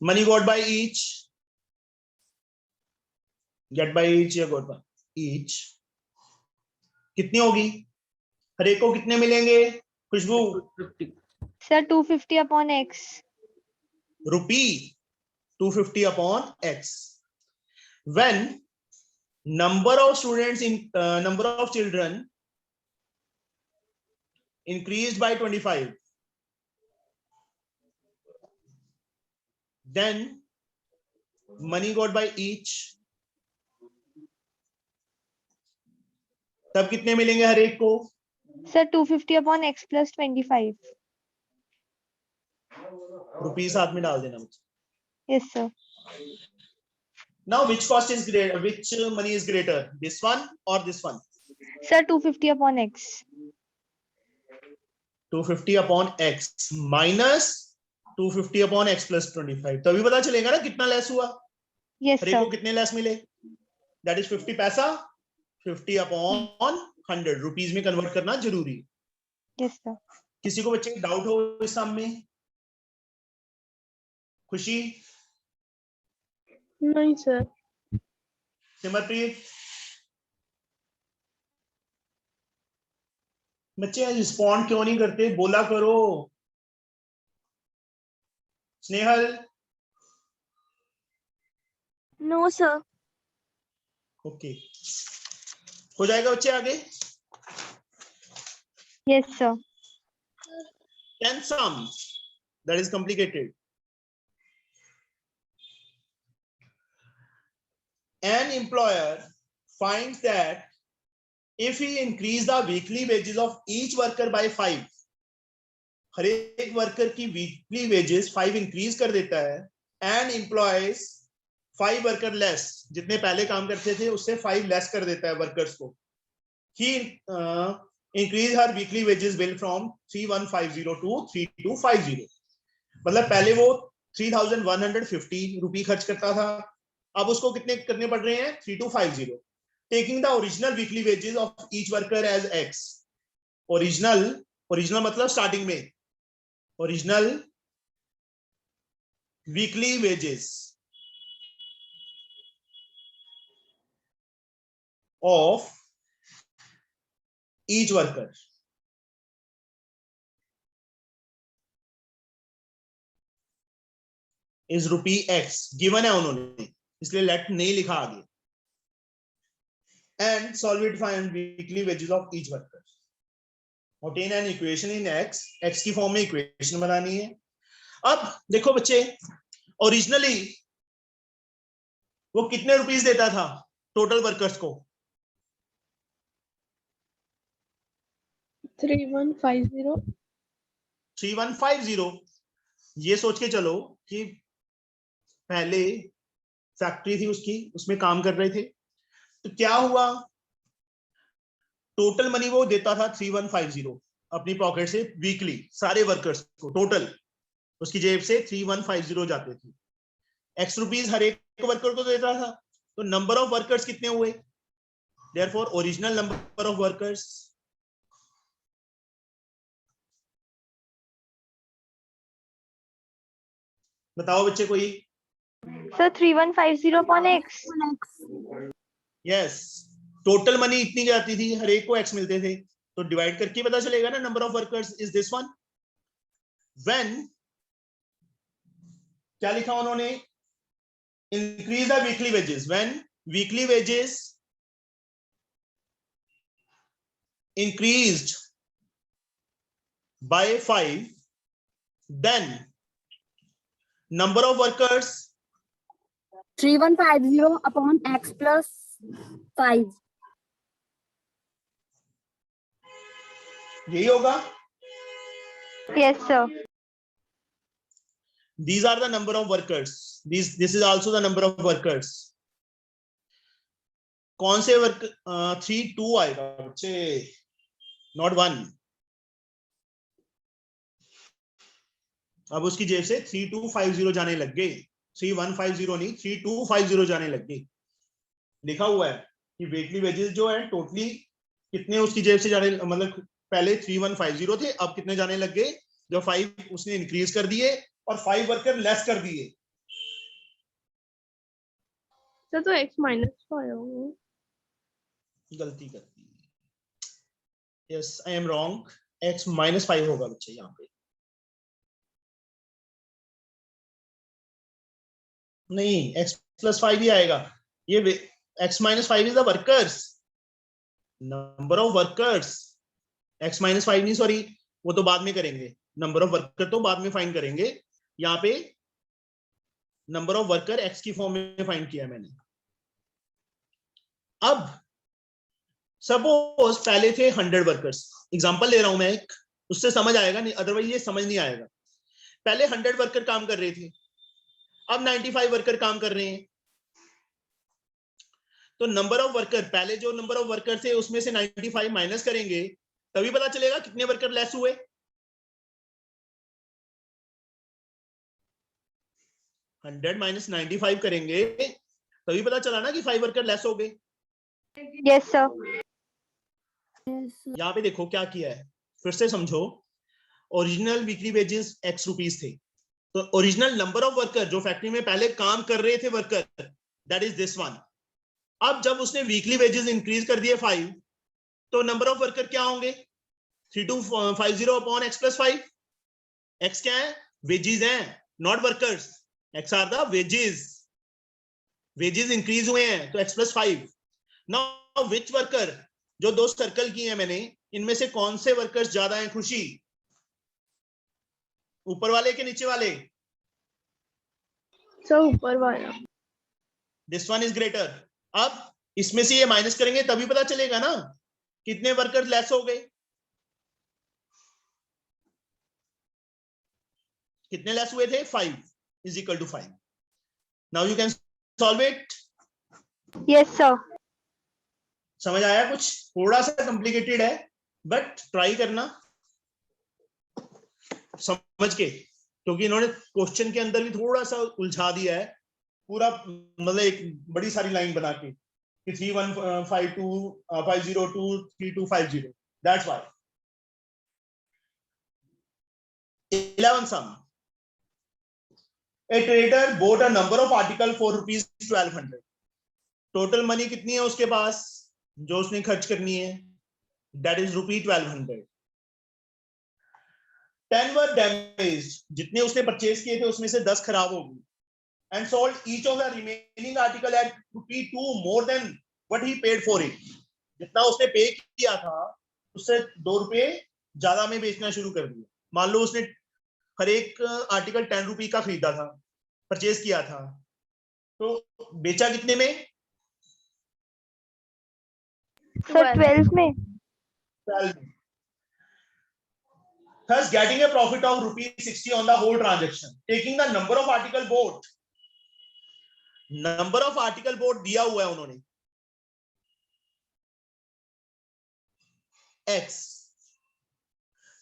Speaker 1: money got by each, get by each या got by each कितनी होगी? हर एक को कितने मिलेंगे खुशबू?
Speaker 6: 50.
Speaker 2: Sir, 250 upon x.
Speaker 1: ₹250 upon x. When number of students in number of children increased by 25, then money got by each, तब कितने मिलेंगे हर एक को?
Speaker 2: Sir, 250 upon x plus 25.
Speaker 1: Rupees हाथ में डाल देना मुझे।
Speaker 2: Yes, sir.
Speaker 1: Now which cost is greater, which money is greater, this one or this one?
Speaker 2: Sir, 250 upon x.
Speaker 1: 250 upon x minus 250 upon x plus 25, तभी पता चलेगा ना कितना लेस हुआ।
Speaker 2: Yes,
Speaker 1: हर एक
Speaker 2: sir.
Speaker 1: को कितने लेस मिले? दैट इज 50 पैसा। 50 अपॉन 100 रुपीस में कन्वर्ट करना जरूरी।
Speaker 2: Yes, sir.
Speaker 1: किसी को बच्चे डाउट हो इस सम में? खुशी?
Speaker 4: नहीं सर।
Speaker 1: सिमरप्रीत? बच्चे रिस्पॉन्ड क्यों नहीं करते, बोला करो। स्नेहल?
Speaker 7: No, sir.
Speaker 1: ओके, हो जाएगा बच्चे आगे।
Speaker 2: Yes, sir.
Speaker 1: 10th sum that is complicated. An employer finds that if he increase the weekly wages of each worker by 5, हर एक वर्कर की वीकली वेजेस 5 इंक्रीज कर देता है, एंड एम्प्लॉयज 5 वर्कर लेस, जितने पहले काम करते थे उससे 5 लेस कर देता है वर्कर्स को। He increase her weekly wages bill from 3150 to 3250, मतलब पहले वो 3150 रुपी खर्च करता था, अब उसको कितने करने पड़ रहे हैं? 3250। Taking the original weekly wages of each worker as x. Original मतलब स्टार्टिंग में, original weekly wages of each worker is ₹X, given है उन्होंने, इसलिए लेट नहीं लिखा आगे, and solve it, find weekly wages of each worker, obtain an equation in x की फॉर्म में इक्वेशन बनानी है। अब देखो बच्चे, ओरिजिनली वो कितने रुपीस देता था टोटल वर्कर्स को?
Speaker 4: 3150।
Speaker 1: 3150। ये सोच के चलो कि पहले फैक्ट्री थी उसकी, उसमें काम कर रहे थे, तो क्या हुआ, टोटल मनी वो देता था 3150 अपनी पॉकेट से वीकली, सारे वर्कर्स को टोटल उसकी जेब से 3150 जाते थे, एक्स रुपीस हर एक वर्कर को देता था। तो नंबर ऑफ वर्कर्स कितने हुए? Therefore original number of workers, बताओ बच्चे कोई?
Speaker 2: Sir 3150 upon x।
Speaker 1: Yes, total money इतनी जाती थी, हर एक को एक्स मिलते थे, तो डिवाइड करके पता चलेगा ना number of workers is this one. When क्या लिखा उन्होंने? Increase the weekly wages, when weekly wages increased by 5, then number of workers
Speaker 7: 3150 upon x plus 5.
Speaker 1: यही होगा।
Speaker 2: Yes sir।
Speaker 1: These are the number of workers, this is also the number of workers। कौन से वर्क 3 2 आएगा बच्चे, नॉट 1। अब उसकी जेब से 3250 जाने लग गए, 3150 नहीं 3250 जाने लग गए। लिखा हुआ है कि वीकली वेजेस जो है टोटली कितने उसकी जेब से जाने, मतलब पहले 3150 थे, अब कितने जाने लग गए, जो 5 उसने इंक्रीज कर दिए और 5 वर्कर लेस कर दिए।
Speaker 4: तो x माइनस 5
Speaker 1: गलती कर दी, yes I am wrong, x -5 होगा बच्चे यहाँ पे, नहीं x +5 ही आएगा। ये x -5 is the workers, number of workers, x -5 नहीं, सॉरी वो तो बाद में करेंगे, नंबर ऑफ वर्कर तो बाद में फाइंड करेंगे। यहाँ पे नंबर ऑफ वर्कर x की फॉर्म में फाइंड किया मैंने। अब सपोज पहले थे 100 वर्कर्स, एग्जांपल ले रहा हूं मैं एक, उससे समझ आएगा, नहीं अदरवाइज ये समझ नहीं आएगा। पहले 100 वर्कर काम कर रहे थे, अब 95 वर्कर काम कर रहे हैं, तो नंबर ऑफ वर्कर, पहले जो नंबर ऑफ वर्कर थे उसमें से 95 माइनस करेंगे, तभी पता चलेगा कितने वर्कर लेस हुए। हंड्रेड माइनस 95 करेंगे तभी पता चला ना कि 5 वर्कर लेस हो गए।
Speaker 2: Yes sir।
Speaker 1: यहाँ पे देखो क्या किया है, फिर से समझो। Original weekly wages x rupees थे, तो ओरिजिनल नंबर ऑफ वर्कर जो फैक्ट्री में पहले काम कर रहे थे worker, that is this one. अब जब उसने वीकली वेजेस इंक्रीज कर दिए 5, तो नंबर ऑफ वर्कर क्या होंगे? 3250 अपॉन x + 5। x क्या है? वेजेस हैं, not workers. x are the wages, wages increase हुए हैं तो x + 5। नाउ विच वर्कर, जो 2 सर्कल किए हैं मैंने, इनमें से कौन से वर्कर्स ज्यादा हैं? खुशी, ऊपर वाले के नीचे वाले?
Speaker 4: सो ऊपर वाला।
Speaker 1: This one is greater. अब इसमें से ये माइनस करेंगे तभी पता चलेगा ना कितने वर्कर्स लेस हो गए। कितने लेस हुए थे? 5 = 5। Now you can solve it.
Speaker 2: Yes sir।
Speaker 1: समझ आया? कुछ थोड़ा सा कॉम्प्लिकेटेड है, बट ट्राई करना समझ के, क्योंकि इन्होंने क्वेश्चन के अंदर भी थोड़ा सा उलझा दिया है पूरा, मतलब एक बड़ी सारी लाइन बना के कि 3152 502 3250, that's why. 11 sum, a trader bought a number of article for ₹1200। Total money कितनी है उसके पास? जो उसने खर्च करनी है, दैट इज ₹1200. 10 वर डैमेज, जितने उसने परचेज किए थे उसमें से 10 खराब हो गई. And sold each of the remaining article at ₹2 more than what he paid for it. जितना उसने पे किया था उससे ₹2 ज्यादा में बेचना शुरू कर दिया. मान लो उसने हर एक आर्टिकल ₹10 का खरीदा था, परचेज किया था, तो बेचा कितने में?
Speaker 2: सर 12 में.
Speaker 1: 12 में. Thus getting a profit of ₹60 on the whole transaction. Taking the number of article bought, number of article bought दिया हुआ है उन्होंने X,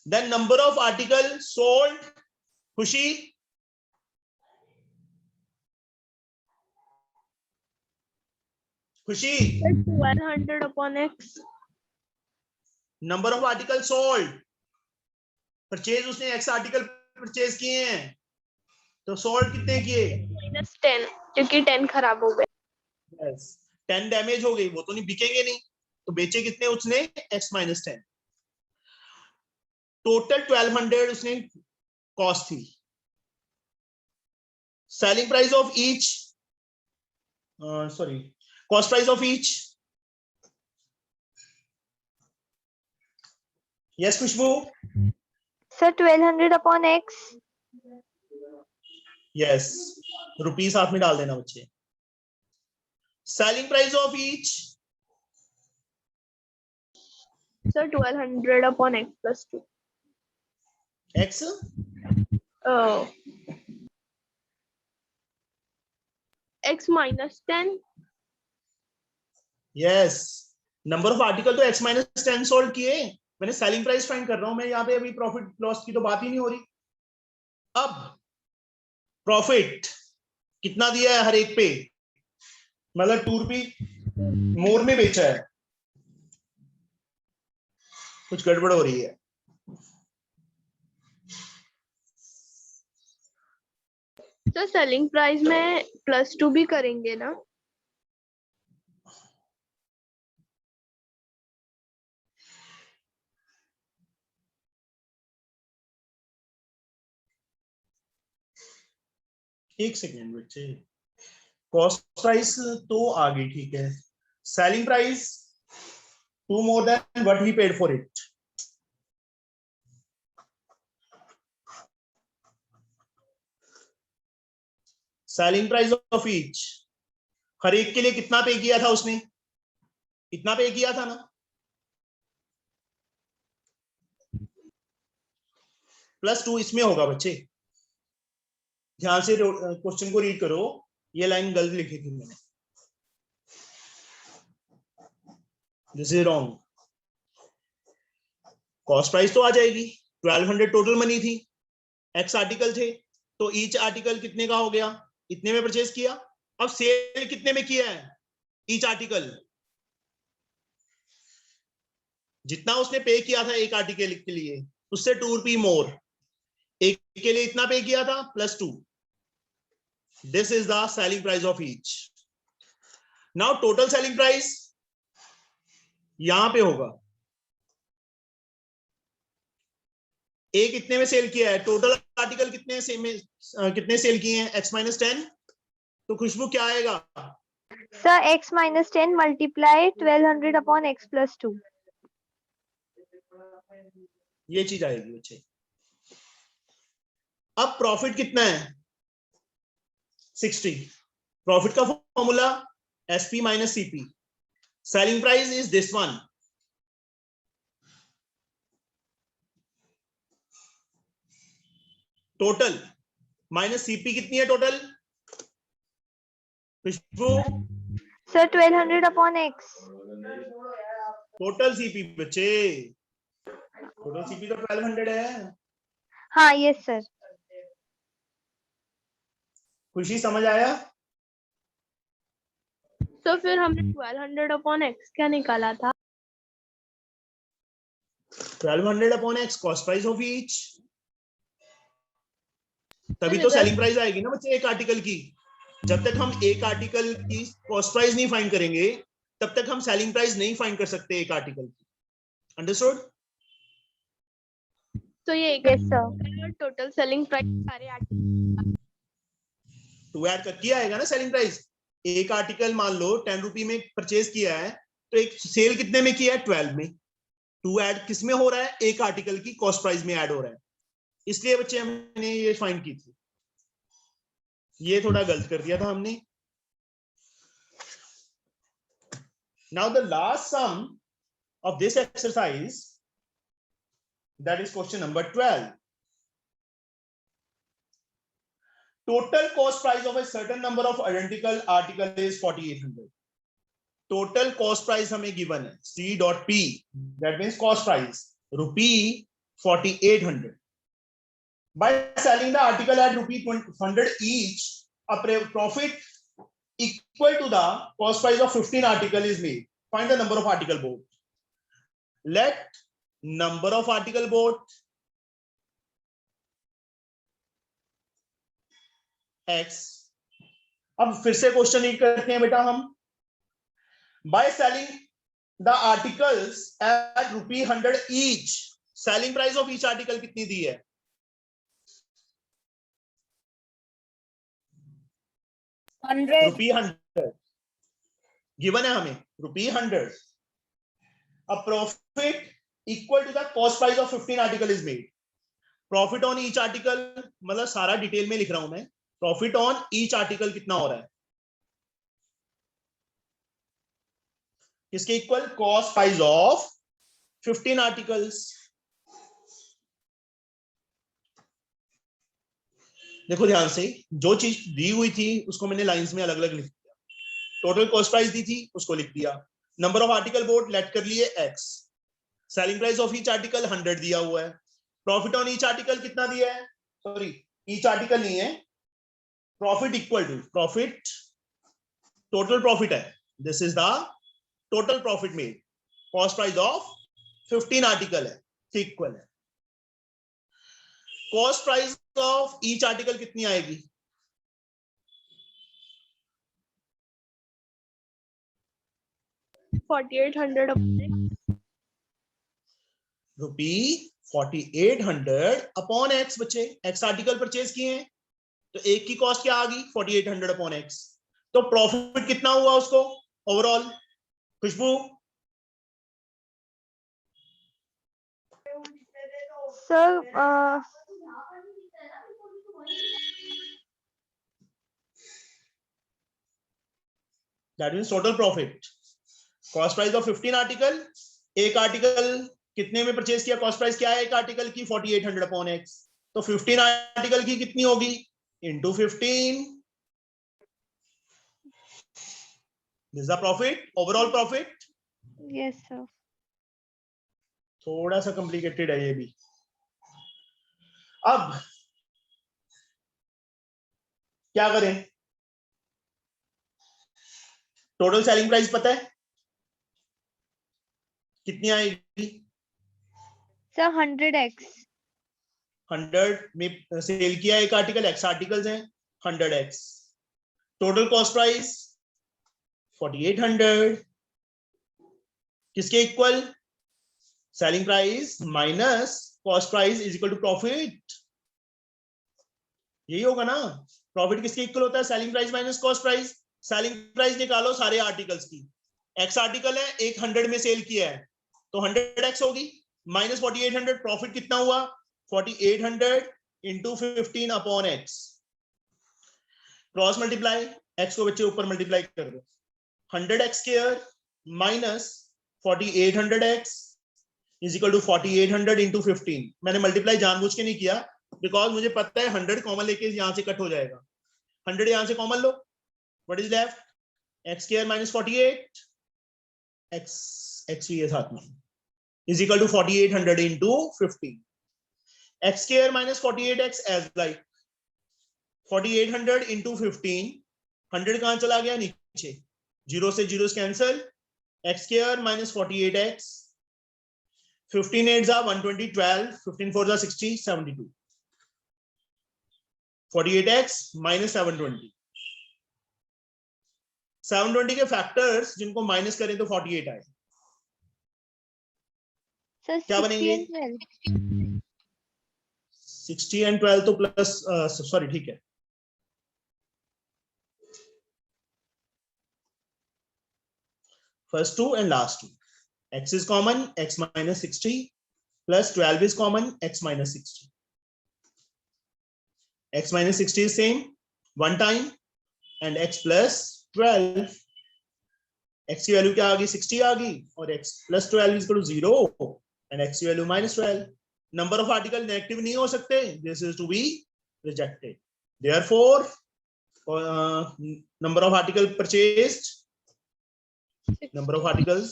Speaker 1: then number of article sold, Khushi, Khushi,
Speaker 4: 1200 upon X.
Speaker 1: Number of article sold, purchase उसने X आर्टिकल परचेज किए हैं, तो सोल्ड कितने किए?
Speaker 4: -10, क्योंकि 10 खराब हो गए.
Speaker 1: yes. 10 डैमेज हो गई, वो तो नहीं बिकेंगे नहीं, तो बेचे कितने उसने? X - 10. टोटल 1200 उसने कॉस्ट थी. Selling price of each, sorry, cost price of each. Yes Khushboo?
Speaker 2: Sir 1200 upon X.
Speaker 1: Yes, rupees साथ में डाल देना बच्चे. Selling price of each,
Speaker 4: So 1200 upon X plus 2.
Speaker 1: X,
Speaker 4: X minus 10.
Speaker 1: Yes. Number of article तो X - 10 सोल्ड किए, मैंने सेलिंग प्राइस फाइंड कर रहा हूं मैं यहाँ पे, अभी प्रॉफिट लॉस की तो बात ही नहीं हो रही. अब प्रॉफिट कितना दिया है हर एक पे, मतलब ₹2 मोर में बेचा है. कुछ गड़बड़ हो रही है.
Speaker 4: तो सेलिंग प्राइस में +2 भी करेंगे ना?
Speaker 1: एक सेकेंड बच्चे, कॉस्ट प्राइस तो आ गई, ठीक है. Selling price 2 more than what he paid for it. Selling price of each, हर एक के लिए कितना पे किया था उसने? इतना पे किया था ना. +2 इसमें होगा बच्चे, ध्यान से क्वेश्चन को रीड करो, ये लाइन गलत लिखी थी मैंने, this is wrong. Cost price तो आ जाएगी, 1200 टोटल मनी थी, X आर्टिकल थे, तो ईच आर्टिकल कितने का हो गया? इतने में परचेज किया. अब सेल कितने में किया है ईच आर्टिकल? जितना उसने पे किया था एक आर्टिकल के लिए, उससे ₹2 मोर. एक के लिए इतना पे किया था +2. This is the selling price of each. Now total selling price यहां पे होगा. एक इतने में सेल किया है, टोटल आर्टिकल कितने सेल किए हैं? X - 10. तो खुशबू क्या आएगा?
Speaker 2: Sir X - 10 multiply 1200 upon X plus 2.
Speaker 1: ये चीज आएगी बच्चे. अब प्रॉफिट कितना है? 60. प्रॉफिट का formula SP - CP. Selling price is this one. Total minus CP कितनी है टोटल? Khushboo?
Speaker 2: Sir 1200 upon X.
Speaker 1: Total CP बच्चे, टोटल CP तो 1200 है.
Speaker 2: हाँ यस सर.
Speaker 1: खुशी समझ आया?
Speaker 4: तो फिर हमने 1200 upon X क्या निकाला था?
Speaker 1: 1200 upon X cost price of each. तभी तो सेलिंग प्राइस आएगी ना बच्चे एक आर्टिकल की. जब तक हम एक आर्टिकल की कॉस्ट प्राइस नहीं फाइंड करेंगे तब तक हम सेलिंग प्राइस नहीं फाइंड कर सकते एक आर्टिकल की। अंडरस्टूड?
Speaker 4: तो ये
Speaker 2: Yes, sir.
Speaker 4: Total selling price सारे आर्टिकल
Speaker 1: टू ऐड करके आएगा ना सेलिंग प्राइस। एक आर्टिकल मान लो 10 रुपए में परचेज किया है, तो एक सेल कितने में किया है? 12 में। टू ऐड किस में हो रहा है? एक आर्टिकल की कॉस्ट प्राइस में ऐड हो रहा है। इसलिए बच्चे हमने ये फाइंड की थी, ये थोड़ा गलत कर दिया था हमने। Now the last sum of this exercise, that is question number 12. Total cost price of a certain number of identical article is 4800. Total cost price हमें given है C dot P, that means cost price rupee 4800. By selling the article at rupee 100 each, a profit equal to the cost price of 15 article is made. Find the number of article bought. Let number of article bought x. अब फिर से क्वेश्चन रीड करते हैं बेटा हम। By selling the articles at rupee 100 each, selling price of each article कितनी दी है? रुपी 100 गिवन है हमें, रुपी 100। A profit equal to the cost price of 15 article is made. Profit on each article, मतलब सारा डिटेल में लिख रहा हूं मैं। Profit on each article कितना हो रहा है? किसके equal? Cost price of 15 articles. देखो ध्यान से, जो चीज दी हुई थी उसको मैंने लाइंस में अलग अलग लिख दिया। टोटल कॉस्ट प्राइस दी थी, उसको लिख दिया। Number of article bought let कर लिए x, selling price of each article 100 दिया हुआ है। प्रॉफिट ऑन ईच आर्टिकल कितना दिया है? सॉरी, ईच आर्टिकल नहीं है, profit equal to profit, total profit है। This is the total profit made, cost price of 15 article है, इक्वल है। Cost price of each article कितनी आएगी? Rupee 4800 upon x. बच्चे एक्स आर्टिकल परचेज किए हैं, तो एक की कॉस्ट क्या आ गई? 4800 अपॉन एक्स। तो प्रॉफिट कितना हुआ उसको overall? Khushboo?
Speaker 2: Sir,
Speaker 1: that means total profit, cost price of 15 article. एक आर्टिकल कितने में परचेज किया? कॉस्ट प्राइस क्या है एक आर्टिकल की? 4800 अपॉन एक्स। तो 15 आर्टिकल की कितनी होगी? Into 15। This the profit, overall profit.
Speaker 2: yes, sir.
Speaker 1: थोड़ा सा कॉम्प्लिकेटेड है ये भी। अब क्या करें? टोटल सेलिंग प्राइस पता है कितनी आएगी?
Speaker 2: Sir, 100x.
Speaker 1: 100 में सेल किया एक आर्टिकल, एक्स आर्टिकल्स हैं, 100x। टोटल कॉस्ट प्राइस 4800 किसके इक्वल? Selling price minus cost price is equal to profit. यही होगा ना? प्रॉफिट किसके इक्वल होता है? Selling price minus cost price. Selling price निकालो सारे आर्टिकल्स की। एक्स आर्टिकल है, एक 100 में सेल किया है, तो 100x होगी, माइनस 4800। प्रॉफिट कितना हुआ? 4800 into 15 upon x. Cross multiply, x को बच्चे ऊपर मल्टीप्लाई कर दो। 100x square minus 4800x is equal to 4800 into 15। मैंने मल्टीप्लाई जानबूझ के नहीं किया, बिकॉज मुझे पता है 100 कॉमन लेके यहां से कट हो जाएगा। 100 यहां से कॉमन लो, what is left? x square minus 48 x भी है साथ में, is equal to 4800 into 15। x square minus 48x as like 4800 into 15। 100 कहां चला गया? नीचे, जीरो से zero cancel. x square minus 48x, 15 8s are 120, 12, 15 4s are 60, 72. 48x minus 720. 720 के फैक्टर्स जिनको माइनस करें तो 48 आए,
Speaker 2: सर
Speaker 1: क्या
Speaker 2: 60
Speaker 1: बनेंगे?
Speaker 2: and 12.
Speaker 1: 60 and 12 तो प्लस, सॉरी ठीक है, first two and last two. X is common, x minus 60 plus 12 is common, x minus 60. X minus 60 is same one time and x plus 12. x की वैल्यू क्या आ गई? 60 आ गई और x plus 12 is equal to 0 and x की value minus 12. Number of article negative नहीं हो सकते. This is to be rejected. Therefore, number of article purchased, number of articles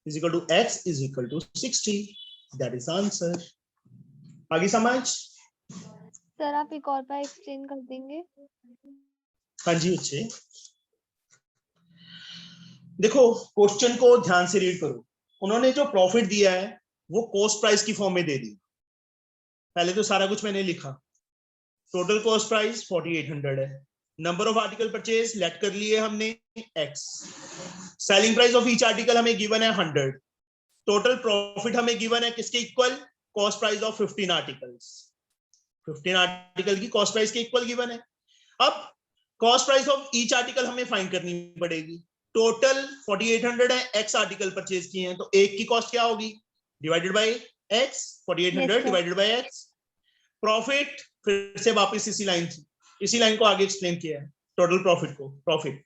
Speaker 1: is equal to x is equal to 60. That is answer. आगे समझ?
Speaker 2: सर आप एक और बार एक्सप्लेन कर देंगे?
Speaker 1: हाँ जी बच्चे, देखो क्वेश्चन को ध्यान से रीड करो. उन्होंने जो प्रॉफिट दिया है वो कॉस्ट प्राइस की फॉर्म में दे दी. पहले तो सारा कुछ मैंने लिखा. टोटल कॉस्ट प्राइस 4800 है. Number of article purchase let कर लिए हमने x. Selling price of each article हमें गिवन है 100. टोटल प्रॉफिट हमें गिवन है किसके इक्वल? Cost price of 15 articles. 15 article की कॉस्ट प्राइस के इक्वल गिवन है. अब cost price of each article हमें फाइंड करनी पड़ेगी. टोटल 4800 है, x आर्टिकल परचेज किए हैं तो एक की कॉस्ट क्या होगी? Divided by x. 4800 divided by x. Profit फिर से वापस इसी लाइन को आगे एक्सप्लेन किया है. टोटल प्रॉफिट को, प्रॉफिट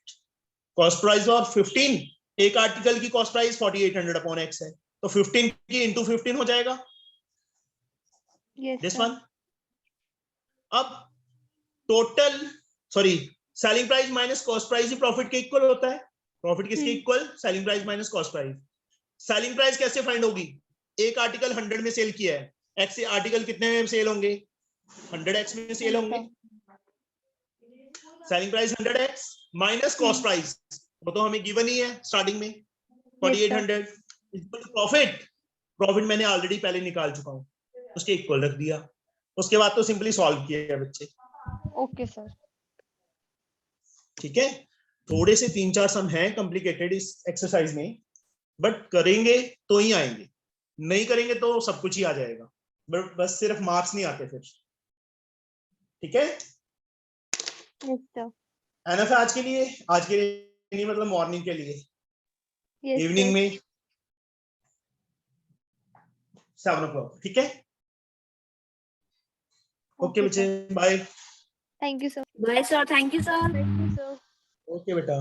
Speaker 1: कॉस्ट प्राइस ऑफ 15, एक आर्टिकल की कॉस्ट प्राइस 4800 अपॉन x है तो 15 की इंटू 15 हो जाएगा. This one. अब total selling price minus cost price ही प्रॉफिट के इक्वल होता है. प्रॉफिट किसके इक्वल? Selling price minus cost price. Selling price कैसे फाइंड होगी? एक आर्टिकल 100 में सेल किया है, x से आर्टिकल कितने में सेल होंगे? 100x में सेल होंगे. Selling price 100x minus cost price, वो तो हमें गिवन ही है स्टार्टिंग में 4800. प्रॉफिट मैंने ऑलरेडी पहले निकाल चुका हूं, उसके इक्वल रख दिया. उसके बाद तो सिंपली सॉल्व किया बच्चे.
Speaker 2: Okay sir.
Speaker 1: ठीक है, थोड़े से 3-4 सम हैं कॉम्प्लिकेटेड इस एक्सरसाइज में, बट करेंगे तो ही आएंगे, नहीं करेंगे तो सब कुछ ही आ जाएगा. बट बस सिर्फ मार्क्स नहीं आते फिर. ठीक है, एनफ आज के लिए नहीं, मतलब मॉर्निंग के लिए. इवनिंग में 7 o'clock. ठीक है, ओके बच्चे, bye.
Speaker 2: Thank you sir.
Speaker 7: Bye sir. Thank you sir.
Speaker 5: Thank you, sir.
Speaker 1: Okay बेटा.